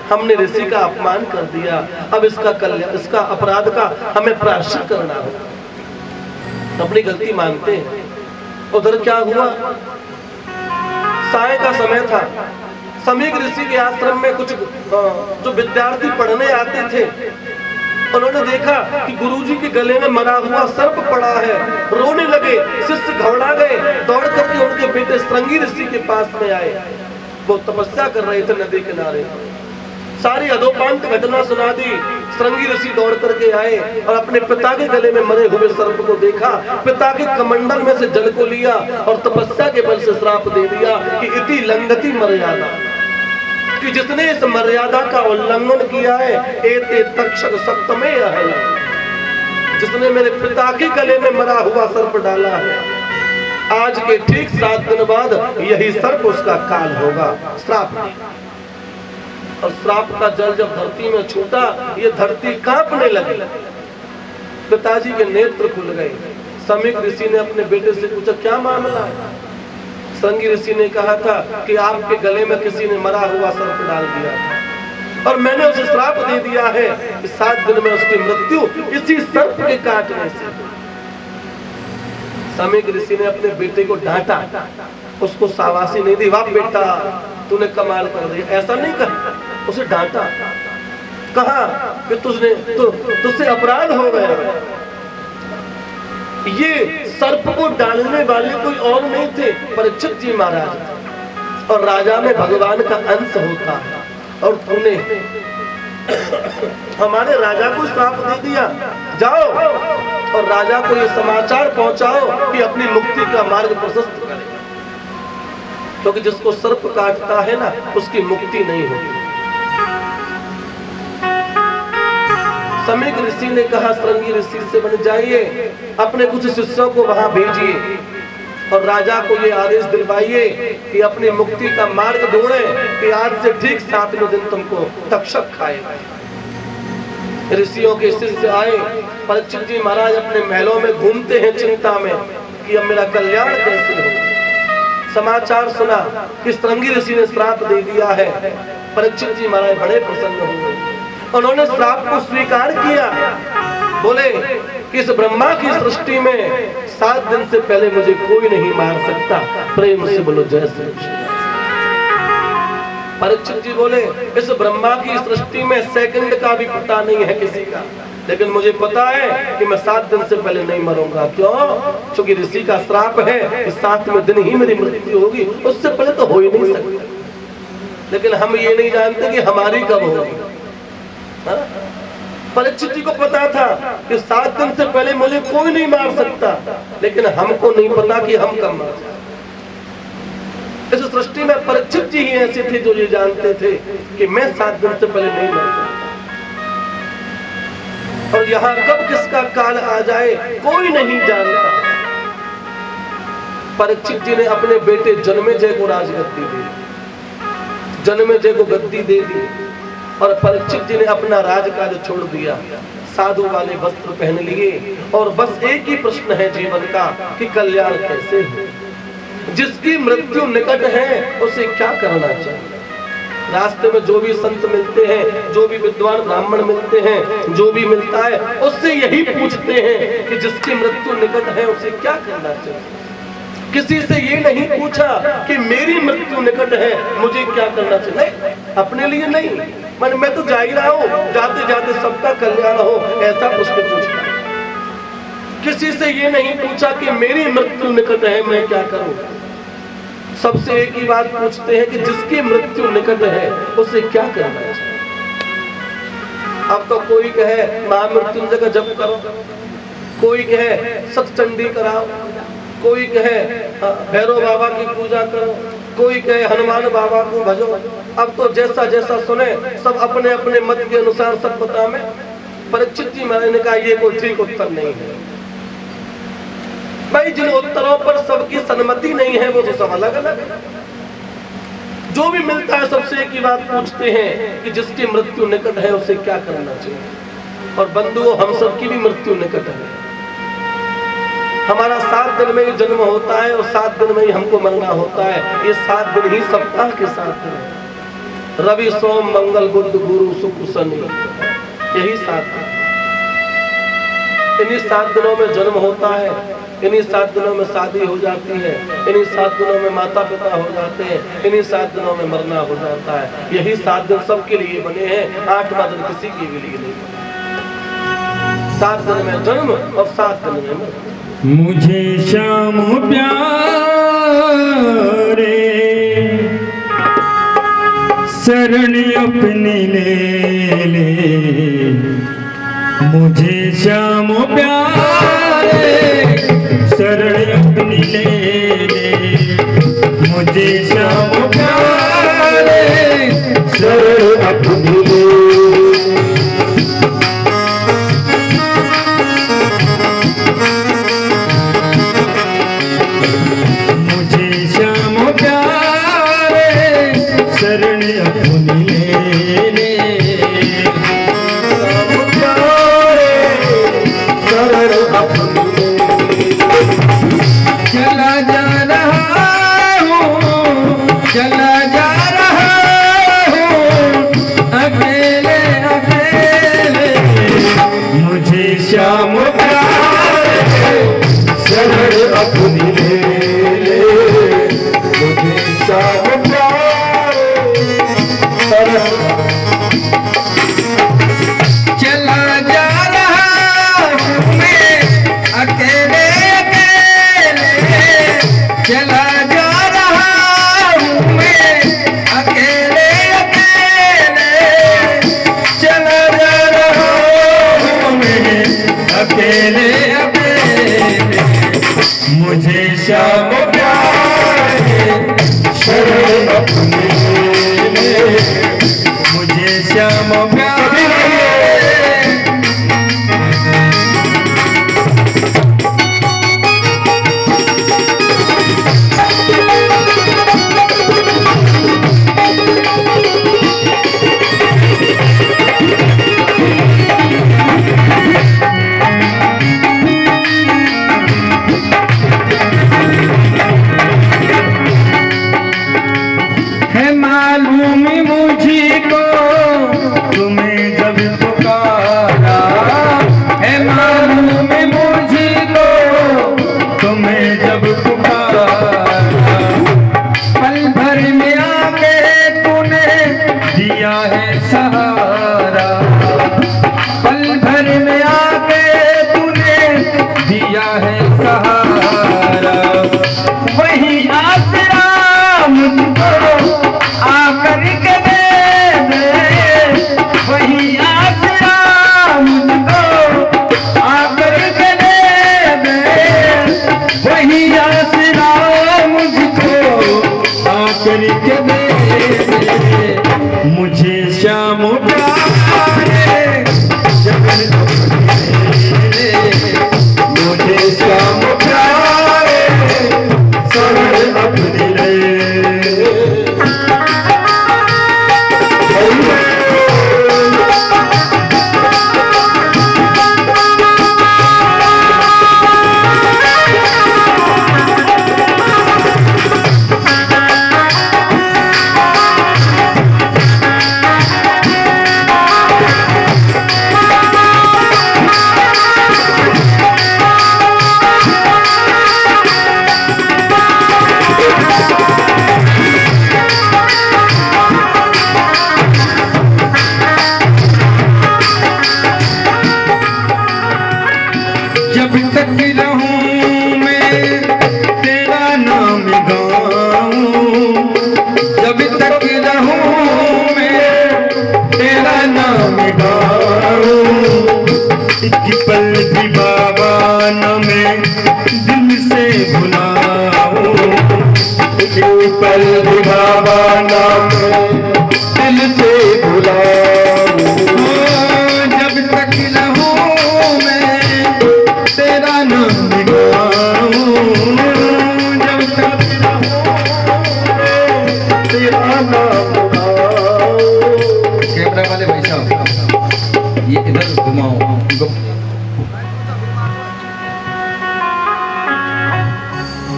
हमने ऋषि का अपमान कर दिया, अब इसका अपराध का हमें प्रायश्चित करना होगा। अपनी गलती मानते हैं। उधर क्या हुआ, साय का समय था, समीक ऋषि के आश्रम में कुछ जो विद्यार्थी पढ़ने आते थे, उन्होंने देखा कि गुरुजी के गले में मरा हुआ सर्प पड़ा है, रोने लगे, शिष्य घबरा गए, दौड़ करके उनके बेटे श्रृंगी ऋषि के पास में आए। वो तपस्या कर रहे थे नदी किनारे, सारी अधोपांत घटना सुना दी। श्रृंगी ऋषि दौड़ करके आए और अपने पिता के गले में मरे हुए सर्प को देखा, पिता के कमंडल में से जल को लिया और तपस्या के बल से श्राप दे दिया कि इति लंघति मर्यादा, कि जिसने इस मर्यादा का उल्लंघन किया है, एते तक्षक सप्तमे अहल, जिसने मेरे पिता के गले में मरा हुआ सर्प डाला है, आज के ठीक 7 दिन बाद यही सर्प उसका काल होगा। श्राप, और श्राप का जल जब धरती में छूटा, ये धरती कांपने लगी। पिताजी के नेत्र खुल गए। समीक ऋषि ने अपने बेटे से पूछा, क्या मामला है? श्रृंगी ऋषि ने कहा था कि आपके गले में किसी ने मरा हुआ सर्प डाल दिया था और मैंने उसे श्राप दे दिया है कि 7 दिन में उसकी मृत्यु इसी सर्प के काटने से। समीक ऋषि ने अपने बेटे को डांटा, उसको शाबाशी नहीं दी, वाह बेटा तूने कमाल कर दिया, ऐसा नहीं कहा, उसे डांटा, कहा कि तुझसे अपराध हो गया। ये सर्प को डालने वाले कोई और नहीं थे, परीक्षित जी महाराज, और राजा में भगवान का अंश होता है, और तूने हमारे राजा को श्राप दे दिया। जाओ और राजा को ये समाचार पहुंचाओ कि अपनी मुक्ति का मार्ग प्रशस्त करे, क्योंकि जिसको सर्प काटता है ना, उसकी मुक्ति नहीं होती। समीक ऋषि ने कहा श्रृंगी ऋषि से, बन जाइए, अपने कुछ शिष्यों को वहां भेजिए और राजा को ये आदेश दिलवाइए कि अपनी मुक्ति का मार्ग ढूंढे कि आज से ठीक 7वें दिन तुमको तक्षक खाएगा। ऋषियों के शिष्य आए, परीक्षित जी महाराज अपने महलों में घूमते हैं चिंता में कि अब मेरा कल्याण कैसे हो। समाचार सुना कि श्रृंगी ऋषि ने श्राप दे दिया है। परीक्षित जी महाराज बड़े प्रसन्न हो गए, उन्होंने श्राप को स्वीकार किया, बोले कि इस ब्रह्मा की सृष्टि में 7 दिन से पहले मुझे कोई नहीं मार सकता। प्रेम से बोलो जय श्री कृष्ण। परीक्षित जी बोले, इस ब्रह्मा की सृष्टि में सेकंड का भी पता नहीं है किसी का, लेकिन मुझे पता है कि मैं 7 दिन से पहले नहीं मरूंगा। क्यों? क्योंकि ऋषि का श्राप है कि 7वें दिन ही मेरी मृत्यु होगी, उससे पहले तो हो ही नहीं सकता। लेकिन हम ये नहीं जानते कि हमारी कब होगी। परीक्षित जी को पता था कि 7 दिन से पहले मुझे कोई नहीं मार सकता, लेकिन हमको नहीं पता कि हम कब मर जाएं। इस सृष्टि में परीक्षित जी ही ऐसे थे जो ये जानते थे कि मैं 7 दिन से पहले नहीं मर सकता, और यहाँ कब किसका काल आ जाए कोई नहीं जानता। परीक्षित जी ने अपने बेटे जन्मेजय को राजगद्दी दी, जन्मेजय को गद्दी दे दी, और परीक्षित जी ने अपना राजकाज छोड़ दिया, साधु वाले वस्त्र पहन लिए, और बस एक ही प्रश्न है जीवन का कि कल्याण कैसे हो। जिसकी मृत्यु निकट है उसे क्या करना चाहिए। रास्ते में जो भी संत मिलते हैं, जो भी विद्वान ब्राह्मण मिलते हैं, जो भी मिलता है, उससे यही पूछते हैं कि जिसकी मृत्यु निकट है उसे क्या करना चाहिए। किसी से ये नहीं पूछा कि मेरी मृत्यु निकट है मुझे क्या करना चाहिए, अपने लिए नहीं, मैं तो जा ही रहा हूँ, जाते जाते सबका कल्याण हो, ऐसा प्रश्न पूछा। किसी से ये नहीं पूछा कि मेरी मृत्यु निकट है मैं क्या करूं। सबसे एक ही बात पूछते हैं कि जिसकी मृत्यु निकट है उसे क्या करना चाहिए। अब तो कोई कहे महामृत्युंजय का जप करो, कोई कहे सतचंडी कराओ, कोई कहे भैरव बाबा की पूजा करो, कोई कहे हनुमान बाबा को भजो। अब तो जैसा जैसा सुने सब अपने अपने मत के अनुसार सब पता में। परीक्षित जी महाराज ने कहा ये कोई ठीक उत्तर नहीं है भाई। जिन उत्तरों पर सबकी सहमति नहीं है वो तो सब अलग अलग है। जो भी मिलता है सबसे एक ही बात पूछते हैं कि जिसकी मृत्यु निकट है उसे क्या करना चाहिए। और बंधुओं, हम सबकी भी मृत्यु निकट है। हमारा 7 दिन में ही जन्म होता है और 7 दिन में ही हमको मरना होता है। ये 7 दिन ही सप्ताह के 7 दिन है। रवि सोम मंगल बुध गुरु शुक्र शनि, यही 7 दिन। इन्हीं 7 दिनों में जन्म होता है, इन्हीं 7 दिनों में शादी हो जाती है, इन्हीं 7 दिनों में माता पिता हो जाते हैं, इन्हीं 7 दिनों में मरना हो जाता है। यही 7 दिन सबके लिए बने हैं, 8वां दिन किसी के भी लिए नहीं बने। 7 दिन में जन्म और 7 दिन में मृत्यु। मुझे श्याम प्यारे शरण अपनी ले ले, मुझे श्याम प्यारे शरण अपनी ले ले, मुझे श्याम प्यारे शरण अपनी ले। मुझे श्याम प्यारे मुझे श्याम प्यारे शरण अपनी ले। जब तक रहूं मैं तेरा नाम गाऊं, जब तक रहूं मैं तेरा नाम गाऊं, एक पल भी बाबा पल भी बाबा नाम दिल से बुलाऊं। जब तक रहूं मैं तेरा नाम गाऊं, जब तक तेरा नाम गाऊं। कैमरा वाले भाई साहब ये इधर घुमाओ इनको।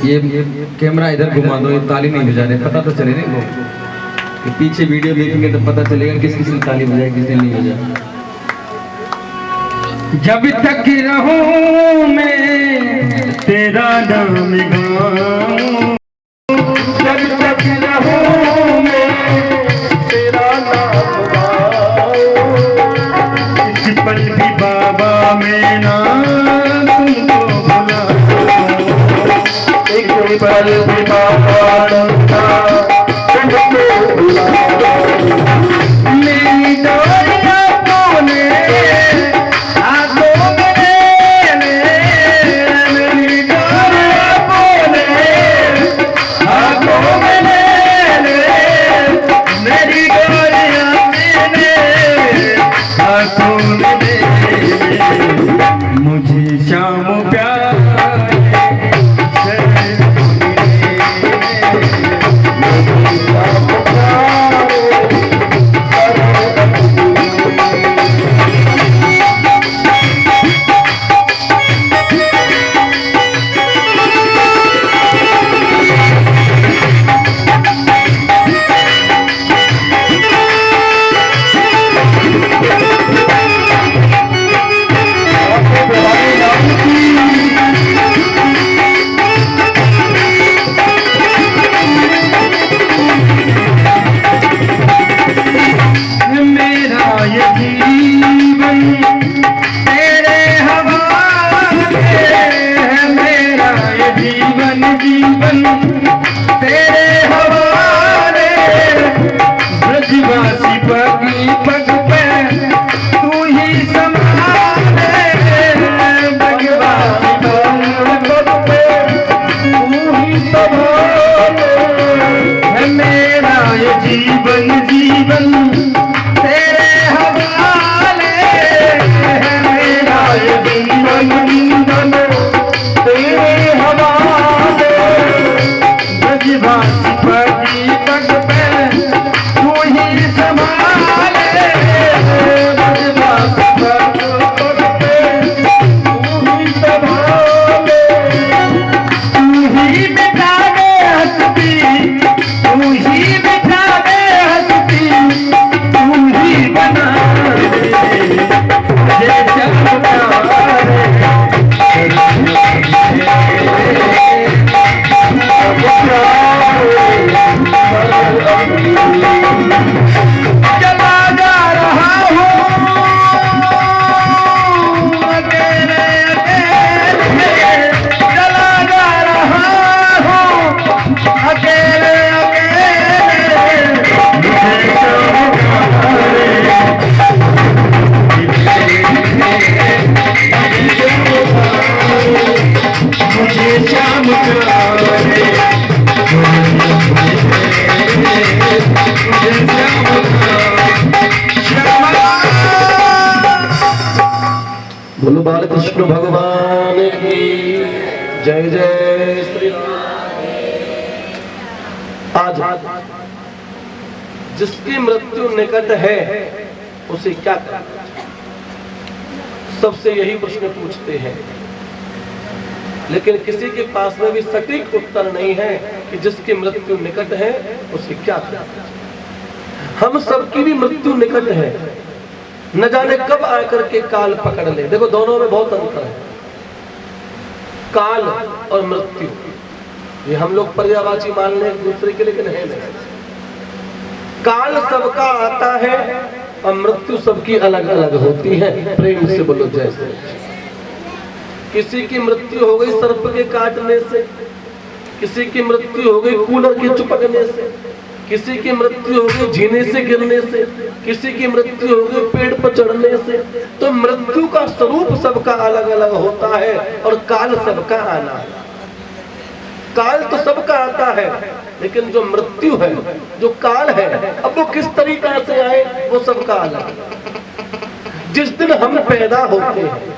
ये कैमरा इधर घुमा दो, ये ताली नहीं बजा रहे, पता तो चले ना इनको कि पीछे वीडियो देखेंगे तो पता चलेगा किस किस ने ताली बजाई किसने नहीं बजाई। जब तक रहूं मैं तेरा नाम गाऊं, जब तक रहूं मैं तेरा नाम गाऊं। इस पल भी बाबा मैं ना तुमको बुलाऊं, एक पल भी बाबा तुमको बुलाऊं। मेरी डोरियां तूने हाथों में ले, मेरी डोरियां तूने हाथों में ले, मेरी डोरियां मैंने हाथों में ले। मुझे शाम प्यार बोलो बालकृष्ण भगवान की जय जय श्री राम। आज जिसकी मृत्यु निकट है उसे क्या करना, सबसे यही प्रश्न पूछते हैं, लेकिन किसी के पास में भी सटीक उत्तर नहीं है कि जिसकी मृत्यु निकट है उसे क्या करना। हम सबकी भी मृत्यु निकट है, न जाने कब आकर के काल पकड़ ले। देखो दोनों में बहुत अंतर है, काल और मृत्यु। ये हम लोग पर्यायवाची मान लें एक दूसरे के, लेकिन है नहीं। काल सबका आता है और मृत्यु सबकी अलग अलग होती है। प्रेम से बोलो जय श्री राम। किसी की मृत्यु हो गई सर्प के काटने से, किसी की मृत्यु हो गई कूलर के चिपकने से, किसी की मृत्यु हो गई जीने से गिरने से, किसी की मृत्यु हो गई पेड़ पर चढ़ने से। तो मृत्यु का स्वरूप सबका अलग अलग होता है और काल सबका आना है। काल तो सबका आता है, लेकिन जो मृत्यु है, जो काल है, अब वो किस तरीका से आए वो सबका अलग है। जिस दिन हम पैदा होते हैं,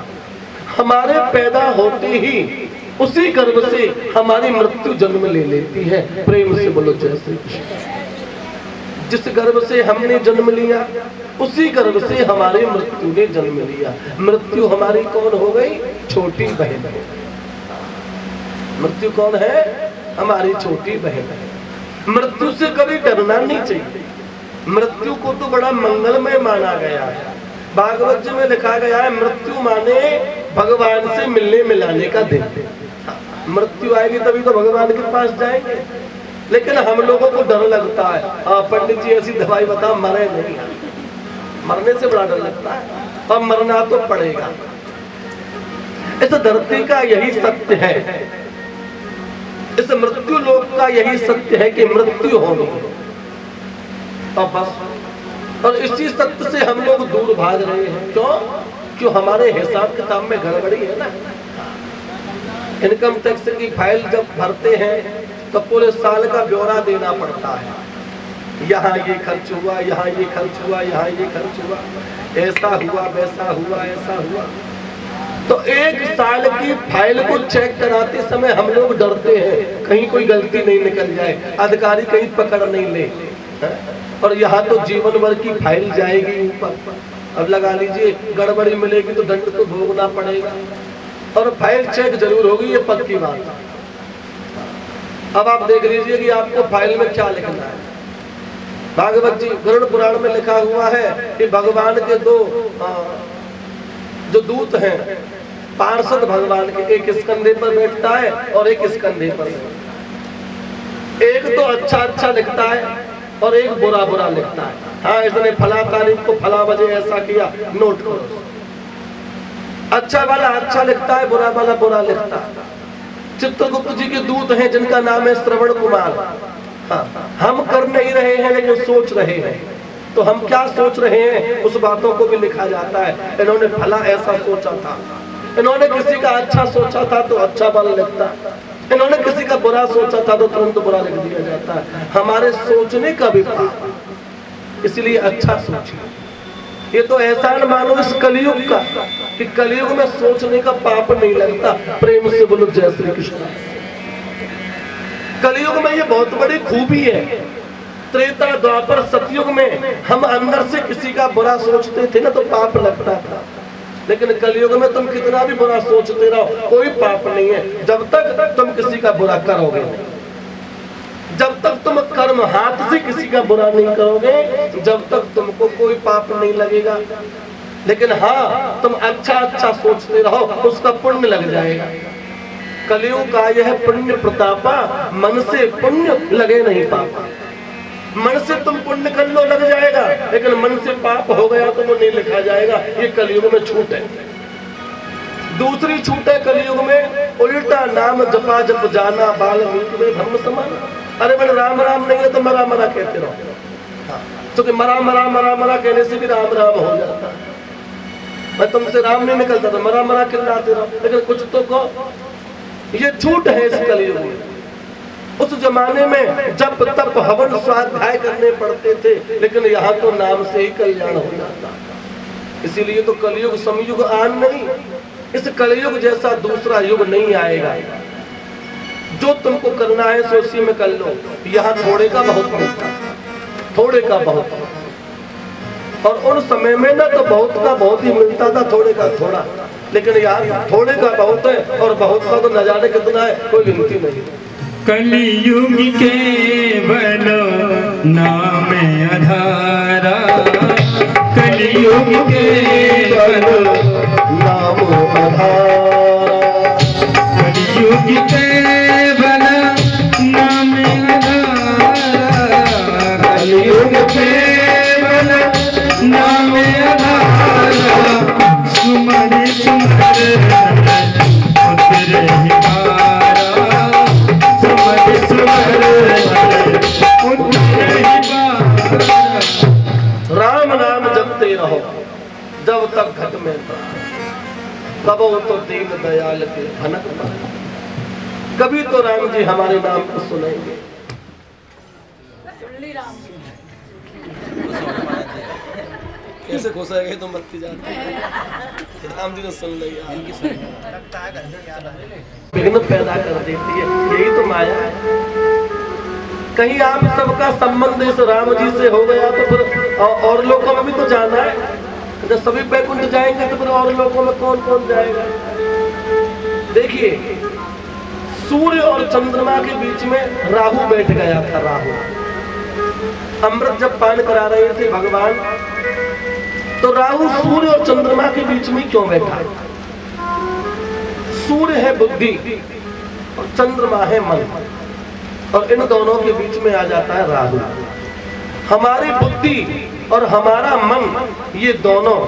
हमारे पैदा होते ही उसी गर्भ से हमारी मृत्यु जन्म ले लेती है। प्रेम से बोलो जय श्री कृष्ण। जिस गर्भ से हमने जन्म लिया उसी गर्भ से हमारी मृत्यु ने जन्म लिया। मृत्यु हमारी कौन हो गई? छोटी बहन है। मृत्यु कौन है? हमारी छोटी बहन है। मृत्यु से कभी डरना नहीं चाहिए। मृत्यु को तो बड़ा मंगलमय माना गया है। भागवत जी में लिखा गया है, मृत्यु माने भगवान से मिलने मिलाने का दिन। मृत्यु आएगी तभी तो भगवान के पास जाएंगे। लेकिन हम लोगों को डर लगता है, पंडित जी ऐसी दवाई बता, मरे नहीं। मरने से बड़ा डर लगता है, और मरना तो पड़ेगा। इस धरती का यही सत्य है, इस मृत्यु लोक का यही सत्य है कि मृत्यु होनी और बस। और इसी सत्य से हम लोग दूर भाग रहे हैं। क्यों हमारे हिसाब किताब में गड़बड़ी है ना। इनकम टैक्स की फाइल जब भरते हैं तो पूरे साल का ब्यौरा देना पड़ता है। यहाँ ये खर्च हुआ, यहाँ ये खर्च हुआ, यहाँ ये खर्च हुआ, ऐसा हुआ, वैसा हुआ, ऐसा हुआ। तो एक साल की फाइल को चेक कराते समय हम लोग डरते हैं कहीं कोई गलती नहीं निकल जाए, अधिकारी कहीं पकड़ नहीं ले। और यहाँ तो जीवन भर की फाइल जाएगी ऊपर। अब लगा लीजिए गड़बड़ी मिलेगी तो दंड तो भोगना पड़ेगा, और फाइल चेक जरूर होगी, ये पक्की बात। अब आप देख लीजिए कि आपको फाइल में क्या लिखना है। भागवत जी गरुड़ पुराण में लिखा हुआ है कि भगवान के दो जो दूत हैं, पार्षद भगवान के, एक इस कंधे पर बैठता है और एक इस कंधे पर। एक तो अच्छा अच्छा लिखता है और एक बुरा बुरा लिखता है। हाँ, इसने फला तारीख को फला बजे ऐसा किया, नोट करो। अच्छा वाला अच्छा लिखता है, बुरा वाला बुरा लिखता है। चित्रगुप्त जी के दूत हैं जिनका नाम है श्रवण कुमार। हाँ, हम कर नहीं रहे हैं लेकिन सोच रहे हैं। तो हम क्या सोच रहे हैं उस बातों को भी लिखा जाता है। इन्होंने भला ऐसा सोचा था, इन्होंने किसी का अच्छा सोचा था तो अच्छा वाला लिखता, इन्होंने किसी का बुरा सोचा था तो तुरंत बुरा लिख दिया जाता है। हमारे सोचने का भी पाप, इसलिए अच्छा सोचिए। ये तो एहसान मानो इस कलयुग का कि कलयुग में सोचने का पाप नहीं लगता। प्रेम से बोलो जय श्री कृष्ण। कलयुग में ये बहुत बड़ी खूबी है। त्रेता द्वापर सतयुग में हम अंदर से किसी का बुरा सोचते थे ना तो पाप लगता था, लेकिन कलयुग में तुम कितना भी बुरा सोचते रहो कोई पाप नहीं है, जब तक तुम किसी का बुरा करोगे। जब तक तुम कर्म हाथ से किसी का बुरा नहीं करोगे, जब तक तुमको कोई पाप नहीं लगेगा। लेकिन हाँ, तुम अच्छा अच्छा सोचते रहो, उसका पुण्य लग जाएगा। कलयुग का यह पुण्य प्रतापा, मन से पुण्य लगे नहीं पापा। मन से तुम पुण्य कर लो लग जाएगा, लेकिन मन से पाप हो गया तो वो नहीं लिखा जाएगा। ये कलयुग में छूट है। दूसरी छूट है कलयुग में, उल्टा नाम जपा जप जाना बाल्मीकि में धर्म समान। अरे मैंने राम राम नहीं है तो मरा मरा कहते रहो, क्योंकि मरा मरा मरा मरा कहने से भी राम राम हो जाता है। मैं तुमसे राम नहीं निकलता था, मरा मरा चिल्लाते रहो, लेकिन कुछ तो कहो। ये छूट है इस कलयुग में। उस जमाने में जब तप हवन स्वाध्याय करने पड़ते थे, लेकिन यहाँ तो नाम से ही कल्याण हो जाता। इसीलिए तो कलयुग समयुग आन नहीं, इस कलयुग जैसा दूसरा युग नहीं आएगा। जो तुमको करना है सो उसी में कर लो। यहाँ थोड़े का बहुत मिलता, थोड़े का बहुत, और उन समय में ना तो बहुत का बहुत ही मिलता था, थोड़े का थोड़ा। लेकिन यहाँ थोड़े का बहुत है और बहुत का तो न जाने कितना है, कोई गिनती नहीं। कलियुग के बलो नाम आधारा, कलियुग के बलो नाम आधारा, कलियुग के बलो नाम आधारा, कलियुग के बलो नाम आधारा। सुमर सुमर उतरे राम नाम जपते रहो जब तक घट में कबो तो दीन दयाल के भनक पाए। कभी तो राम जी हमारे नाम को सुनेंगे। कैसे खुश है तुम बत्ती जाते राम जी ने सुन लिया, विघ्न पैदा कर देती है, यही तो माया है। कहीं आप सबका संबंध इस राम जी से हो गया तो फिर और लोगों में भी तो जाना है। जब सभी बैकुंठ जाएंगे तो फिर और लोगों में कौन कौन जाएगा। देखिए सूर्य और चंद्रमा के बीच में राहु बैठ गया था। राहु अमृत जब पान करा रहे थे भगवान, तो राहु सूर्य और चंद्रमा के बीच में क्यों बैठा? सूर्य है बुद्धि और चंद्रमा है मन, और इन दोनों के बीच में आ जाता है राहु। हमारी बुद्धि और हमारा मन, ये दोनों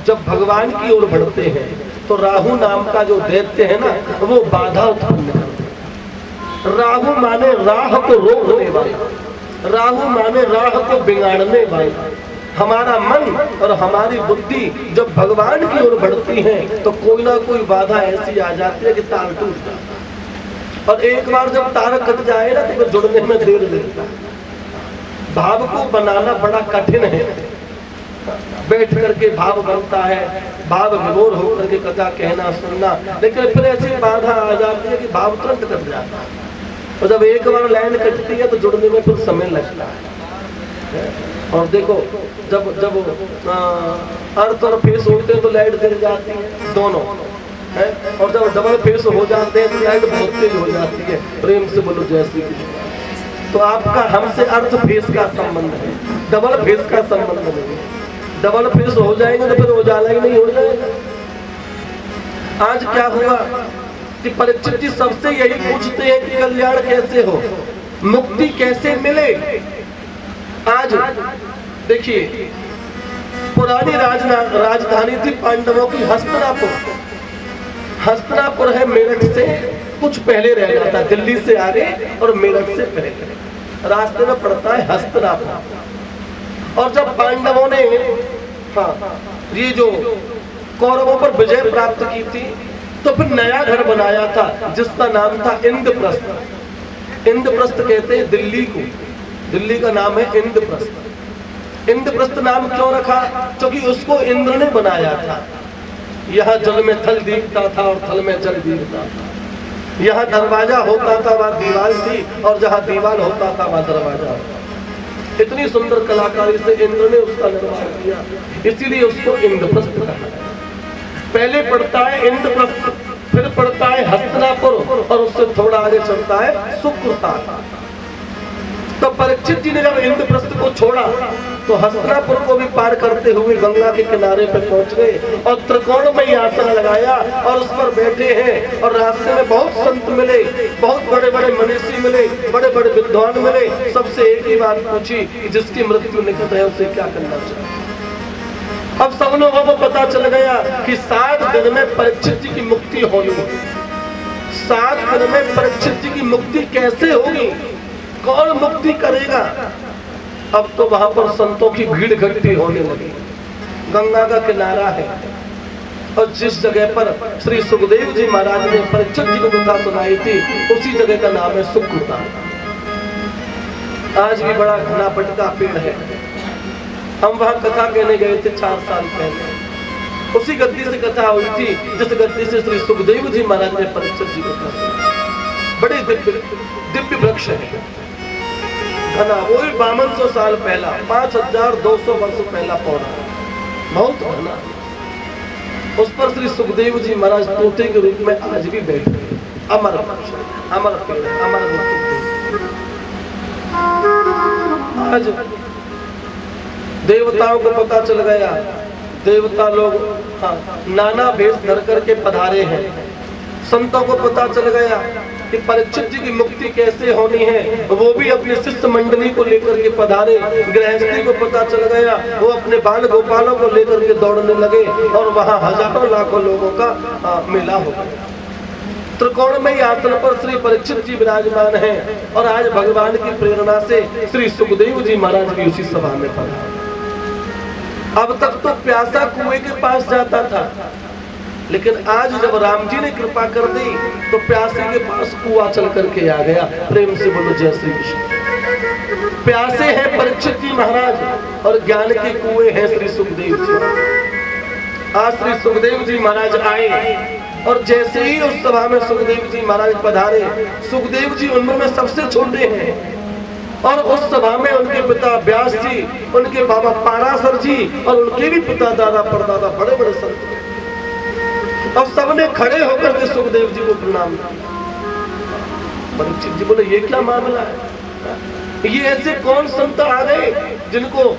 जब भगवान की ओर बढ़ते हैं तो राहु नाम का जो दैत्य है ना, वो बाधा उत्पन्न करते हैं। राहु माने राह को रोकने वाला, राहु माने राह को बिगाड़ने वाला। हमारा मन और हमारी बुद्धि जब भगवान की ओर बढ़ती है तो कोई ना कोई बाधा ऐसी आ जाती है कि तार टूट जाता है। और एक बार जब तार कट जाए ना तो जुड़ने में देर लगता है। भाव को बनाना बड़ा कठिन है। बैठ करके भाव बनता है, भाव विभोर होकर के कथा कहना सुनना, लेकिन फिर ऐसी बाधा आ जाती है कि भाव तुरंत कट जाता है। और जब एक बार लाइन कटती है तो जुड़ने में फिर समय लगता है। और देखो जब जब अर्थ और फेस होते हैं तो लाइट गिर जाती है दोनों है, और जब डबल फेस हो जाते हैं तो लाइट बहुत तेज हो जाती है। प्रेम से बोलो जय श्री कृष्ण। तो आपका हमसे अर्थ फेस का संबंध है, डबल फेस का संबंध नहीं। डबल फेस हो जाएंगे तो फिर उजाला ही नहीं हो जाएगा। आज क्या हुआ कि परीक्षित जी सबसे यही पूछते हैं कि कल्याण कैसे हो, मुक्ति कैसे मिले। आज देखिए पुरानी राजधानी थी पांडवों की हस्तिनापुर। हस्तिनापुर है मेरठ से कुछ पहले रह जाता, दिल्ली से आगे और मेरठ से पहले रास्ते में पड़ता है हस्तिनापुर। और जब पांडवों ने ये जो कौरवों पर विजय प्राप्त की थी तो फिर नया घर बनाया था जिसका नाम था इंद्रप्रस्थ। इंद्रप्रस्थ कहते हैं दिल्ली को, दिल्ली का नाम है इंद्रप्रस्थ। इंद्रप्रस्थ नाम क्यों रखा? क्योंकि उसको इंद्र ने बनाया था। यहाँ जल में थल दीपता था और थल में जल दीपता था। यहाँ दरवाजा होता था वहाँ दीवार थी, और जहाँ दीवार होता था वहाँ दरवाजा होता। इतनी सुंदर कलाकारी से इंद्र ने उसका निर्माण किया, इसीलिए उसको इंद्रप्रस्थ कहा है। पहले पड़ता है इंद्रप्रस्थ, फिर पड़ता है हस्तिनापुर, और उससे थोड़ा आगे चलता है सुकृता। तो परीक्षित जी ने जब इंद्रप्रस्थ को छोड़ा तो हस्तिनापुर को भी पार करते हुए गंगा के किनारे पर पहुंच गए और त्रिकोण में आसन लगाया और उस पर बैठे हैं। और रास्ते में बहुत संत मिले, बहुत बड़े बड़े मनीषी मिले, बड़े बड़े विद्वान मिले। सबसे एक ही बात पूछी कि जिसकी मृत्यु निकट है उसे क्या करना चाहिए। अब सब लोगों को पता चल गया कि 7 दिन में परीक्षित जी की मुक्ति होनी है। 7 दिन में परीक्षित जी की मुक्ति कैसे होगी, कौन मुक्ति करेगा? अब तो वहां पर संतों की भीड़ इकट्ठी होने लगी। गंगा का किनारा है और जिस जगह पर श्री सुखदेव जी महाराज ने परीक्षित जी को कथा सुनाई थी उसी जगह का नाम है सुकृता। आज भी बड़ा घना पटका पेड़ है। हम वहां कथा कहने गए थे 4 साल पहले। उसी गद्दी से कथा हुई थी जिस गद्दी से श्री सुखदेव जी महाराज ने परीक्षित जी को कथा सुनाई। बड़े दिव्य वृक्ष है घना, वो भी 5200 साल पहला, 5200 वर्ष पहला पौधा, बहुत घना। उस पर श्री सुखदेव जी महाराज तोते के रूप में आज भी बैठे हैं। अमर वृक्ष, अमर पेड़, अमर वृक्ष। आज देवताओं को पता चल गया, देवता लोग नाना भेष धर करके पधारे हैं। संतों को पता चल गया कि परीक्षित जी की मुक्ति कैसे होनी है, वो भी अपने शिष्य मंडली को लेकर के पधारे। गृहस्थी को पता चल गया, वो अपने बाल गोपालों को लेकर के दौड़ने लगे और वहां हजारों लाखों लोगों का मेला हो गया। त्रिकोण में आसन पर श्री परीक्षित जी विराजमान हैं और आज भगवान की प्रेरणा से श्री सुखदेव जी महाराज भी उसी सभा में पधारे। अब तक तो प्यासा कुएं के पास जाता था, लेकिन आज जब राम जी ने कृपा कर दी तो प्यासे के पास कुआं चल करके आ गया। प्रेम से बोलो जय श्री कृष्ण। प्यासे हैं परीक्षित जी महाराज और ज्ञान के कुएं हैं श्री सुखदेव जी। आज श्री सुखदेव जी महाराज आए और जैसे ही उस सभा में सुखदेव जी महाराज पधारे, सुखदेव जी उम्र में सबसे छोटे हैं और उस सभा में उनके पिता व्यास जी, उनके बाबा पाराशर जी और उनके भी पिता दादा परदादा बड़े बड़े संत थे। और सबने खड़े होकर के सुखदेव जी को प्रणाम किया। परीक्षित जी बोले ये क्या मामला है, ये ऐसे कौन संत आ गए जिनको